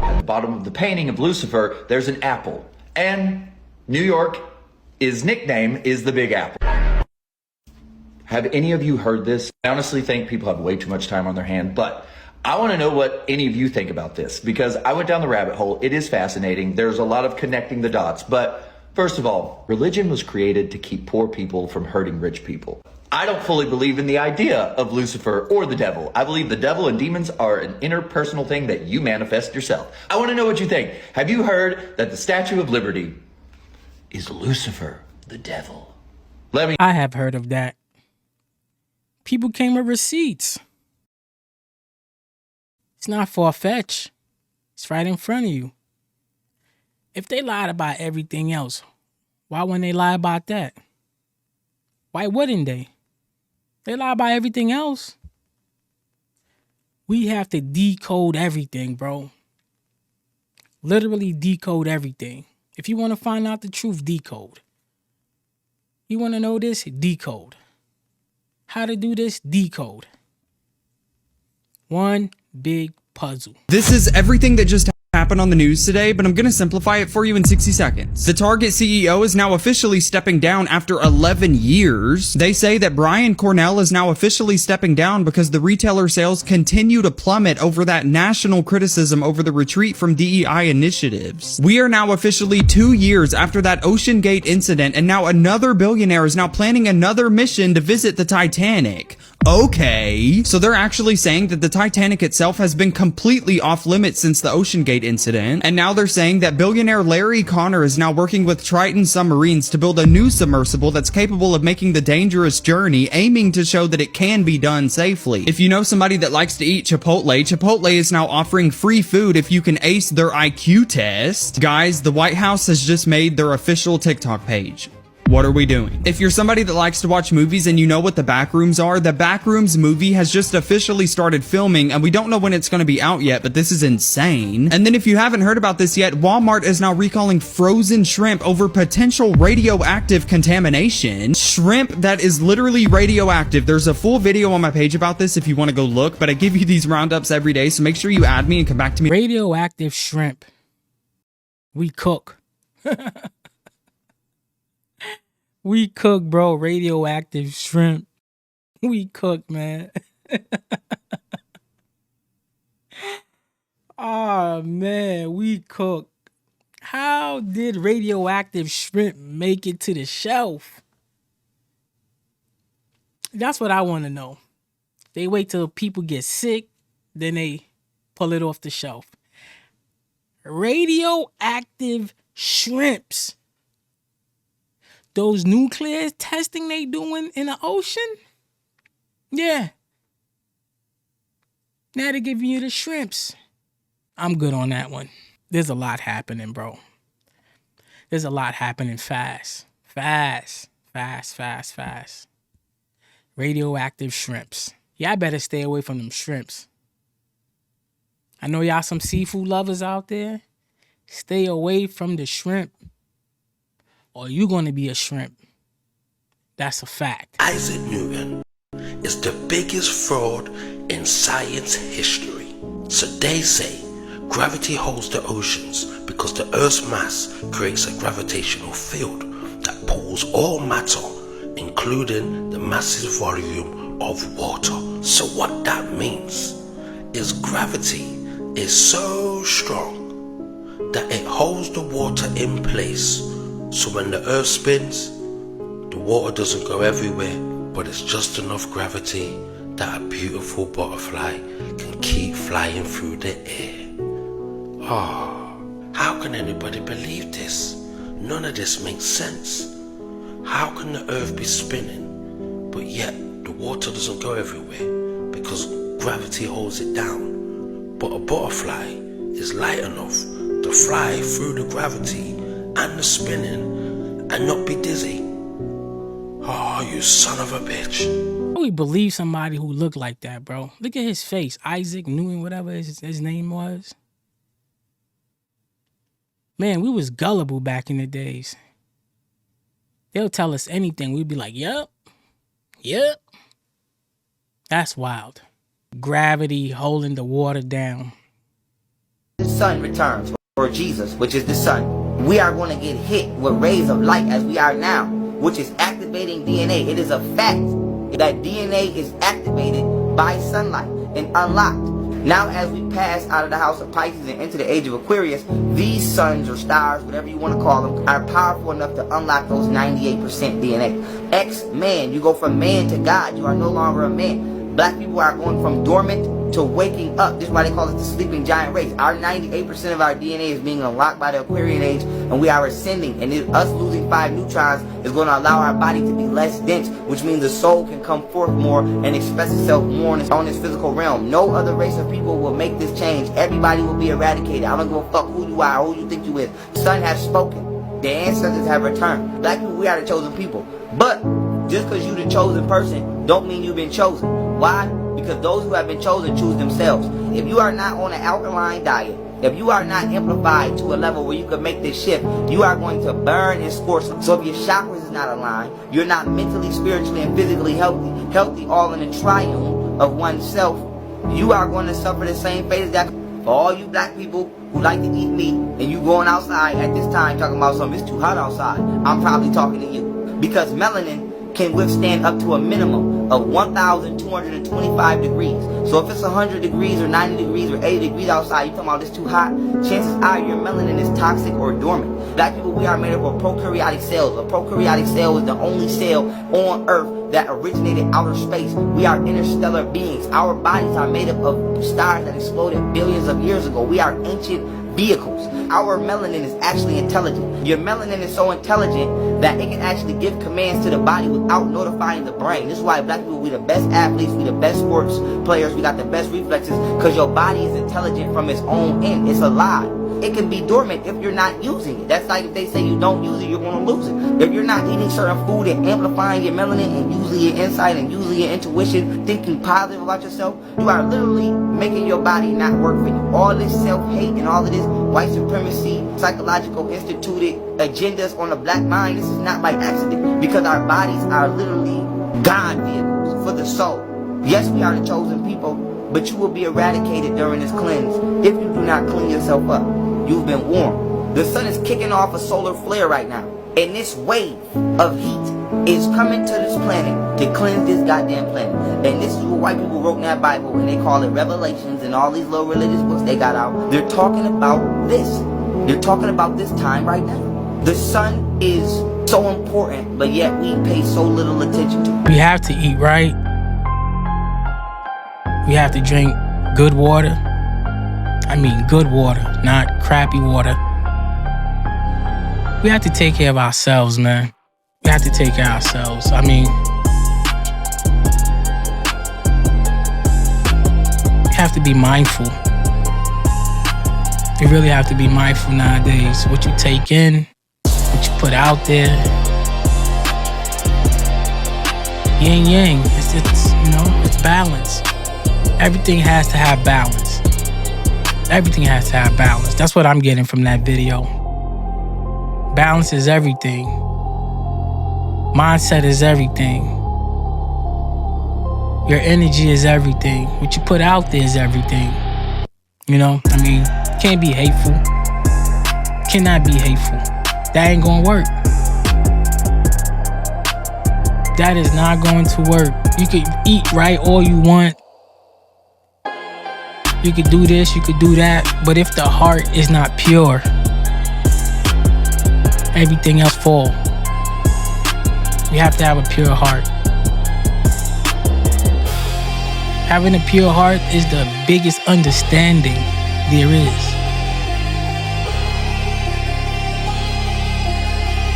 At the bottom of the painting of Lucifer, there's an apple. And New York, his nickname is the Big Apple. Have any of you heard this? I honestly think people have way too much time on their hand, but I want to know what any of you think about this, because I went down the rabbit hole. It is fascinating. There's a lot of connecting the dots, but first of all, religion was created to keep poor people from hurting rich people. I don't fully believe in the idea of Lucifer or the devil. I believe the devil and demons are an interpersonal thing that you manifest yourself. I want to know what you think. Have you heard that the Statue of Liberty is Lucifer, the devil? I have heard of that. People came with receipts. It's not far-fetched. It's right in front of you. If they lied about everything else, why wouldn't they lie about that? Why wouldn't they? They lie about everything else. We have to decode everything, bro. Literally decode everything. If you want to find out the truth, decode. You want to know this? Decode. How to do this? Decode. One big puzzle. This is everything that just happened on the news today, but I'm gonna simplify it for you in 60 seconds. The Target CEO is now officially stepping down after 11 years. They say that Brian Cornell is now officially stepping down because the retailer sales continue to plummet over that national criticism over the retreat from DEI initiatives. We are now officially 2 years after that Ocean Gate incident, and now another billionaire is now planning another mission to visit the Titanic. Okay, so they're actually saying that the Titanic itself has been completely off limits since the Ocean Gate incident, and now they're saying that billionaire Larry Connor is now working with Triton Submarines to build a new submersible that's capable of making the dangerous journey, aiming to show that it can be done safely. If you know somebody that likes to eat Chipotle, Chipotle is now offering free food if you can ace their IQ test. Guys, the White House has just made their official TikTok page. What are we doing? If you're somebody that likes to watch movies and you know what the Backrooms are, the Backrooms movie has just officially started filming, and we don't know when it's going to be out yet, but this is insane. And then if you haven't heard about this yet, Walmart is now recalling frozen shrimp over potential radioactive contamination. Shrimp that is literally radioactive. There's a full video on my page about this if you want to go look, but I give you these roundups every day, so make sure you add me and come back to me. Radioactive shrimp. We cook. We cook, bro. Radioactive shrimp. We cook, man. Oh, man. We cook. How did radioactive shrimp make it to the shelf? That's what I want to know. They wait till people get sick, then they pull it off the shelf. Radioactive shrimps. Those nuclear testing they doing in the ocean? Yeah. Now they're giving you the shrimps. I'm good on that one. There's a lot happening, bro. There's a lot happening fast. Fast. Radioactive shrimps. Y'all better stay away from them shrimps. I know y'all some seafood lovers out there. Stay away from the shrimp, or you're going to be a shrimp. That's a fact. Isaac Newton is the biggest fraud in science history. So they say gravity holds the oceans because the Earth's mass creates a gravitational field that pulls all matter, including the massive volume of water. So what that means is gravity is so strong that it holds the water in place. So when the Earth spins, the water doesn't go everywhere, but it's just enough gravity that a beautiful butterfly can keep flying through the air. How can anybody believe this? None of this makes sense. How can the Earth be spinning, but yet the water doesn't go everywhere because gravity holds it down? But a butterfly is light enough to fly through the gravity and the spinning and not be dizzy. Oh, you son of a bitch. We believe somebody who looked like that, bro. Look at his face. Isaac Newton, whatever his name was. Man, we was gullible back in the days. They'll tell us anything. We'd be like, yep. That's wild. Gravity holding the water down. The sun returns, or Jesus, which is the sun. We are going to get hit with rays of light as we are now, which is activating DNA. It is a fact that DNA is activated by sunlight and unlocked. Now as we pass out of the house of Pisces and into the age of Aquarius, these suns or stars, whatever you want to call them, are powerful enough to unlock those 98% DNA. X-man, you go from man to God. You are no longer a man. Black people are going from dormant to waking up. This is why they call it the sleeping giant race. Our 98% of our DNA is being unlocked by the Aquarian age, and we are ascending. And us losing 5 neutrons is going to allow our body to be less dense, which means the soul can come forth more and express itself more on this physical realm. No other race of people will make this change. Everybody will be eradicated. I don't give a fuck who you are or who you think you is. Sun has spoken. The ancestors have returned. Black people, we are the chosen people. But just because you're the chosen person don't mean you've been chosen. Why? Because those who have been chosen choose themselves. If you are not on an alkaline diet, if you are not amplified to a level where you can make this shift, you are going to burn and scorch. So if your chakras is not aligned, you're not mentally, spiritually, and physically healthy all in the triune of oneself, you are going to suffer the same fate as that. For all you black people who like to eat meat and you going outside at this time talking about something, it's too hot outside, I'm probably talking to you. Because melanin can withstand up to a minimum of 1,225 degrees. So if it's 100 degrees or 90 degrees or 80 degrees outside, you talking about it's too hot, chances are your melanin is toxic or dormant. Black people, we are made up of prokaryotic cells. A prokaryotic cell is the only cell on Earth that originated outer space. We are interstellar beings. Our bodies are made up of stars that exploded billions of years ago. We are ancient vehicles. Our melanin is actually intelligent. Your melanin is so intelligent that it can actually give commands to the body without notifying the brain. This is why black people, we the best athletes, we the best sports players, we got the best reflexes, because your body is intelligent from its own end. It's alive. It can be dormant if you're not using it. That's like if they say you don't use it, you're going to lose it. If you're not eating certain food and amplifying your melanin and using your insight and using your intuition, thinking positive about yourself, you are literally making your body not work for you. All this self-hate and all of this white supremacy, psychological instituted agendas on the black mind, this is not by accident, because our bodies are literally God vehicles for the soul. Yes, we are the chosen people, but you will be eradicated during this cleanse if you do not clean yourself up. You've been warned. The sun is kicking off a solar flare right now, and this wave of heat is coming to this planet to cleanse this goddamn planet. And this is what white people wrote in that Bible, and they call it Revelations and all these little religious books they got out. They're talking about this. You're talking about this time right now. The sun is so important, but yet we pay so little attention to it. We have to eat right. We have to drink good water. I mean good water, not crappy water. We have to take care of ourselves, man. We have to take care of ourselves. I mean, we have to be mindful. You really have to be mindful nowadays. What you take in, what you put out there. Yin yang. It's it's balance. Everything has to have balance. Everything has to have balance. That's what I'm getting from that video. Balance is everything. Mindset is everything. Your energy is everything. What you put out there is everything. I mean, can't be hateful. Cannot be hateful. That ain't gonna work. That is not going to work. You could eat right all you want. You could do this, you could do that. But if the heart is not pure, everything else falls. You have to have a pure heart. Having a pure heart is the biggest understanding there is.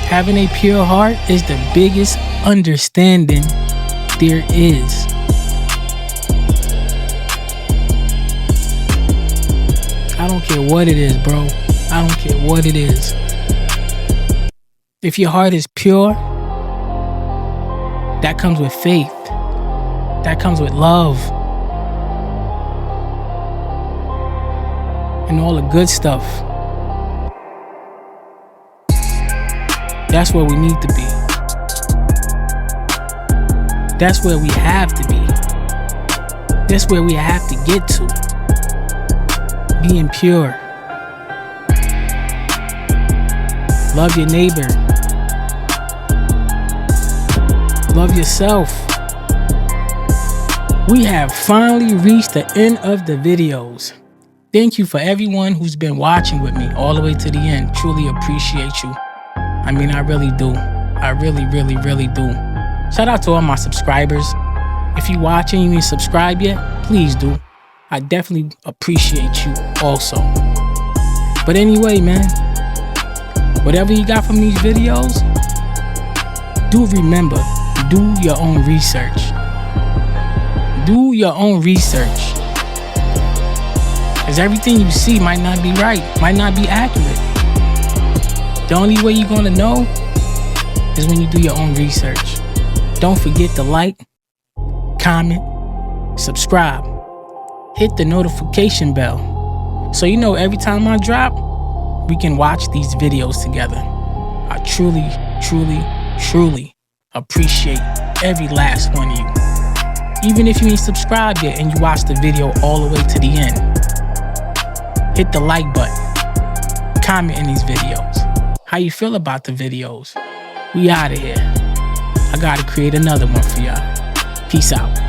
Having a pure heart is the biggest understanding there is. I don't care what it is, bro. I don't care what it is. If your heart is pure, that comes with faith. That comes with love. And all the good stuff. That's where we need to be. That's where we have to be. That's where we have to get to. Being pure. Love your neighbor. Love yourself. We have finally reached the end of the videos. Thank you for everyone who's been watching with me all the way to the end. Truly appreciate you. I mean, I really do. I really, really, really do. Shout out to all my subscribers. If you watching and you ain't subscribed yet, please do. I definitely appreciate you also. But anyway, man, whatever you got from these videos, do remember, do your own research. Do your own research. Because everything you see might not be right, might not be accurate. The only way you're gonna know is when you do your own research. Don't forget to like, comment, subscribe. Hit the notification bell so you know every time I drop, we can watch these videos together. I truly, truly, truly appreciate every last one of you. Even if you ain't subscribed yet and you watch the video all the way to the end, hit the like button, comment in these videos. How you feel about the videos? We out of here. I gotta create another one for y'all. Peace out.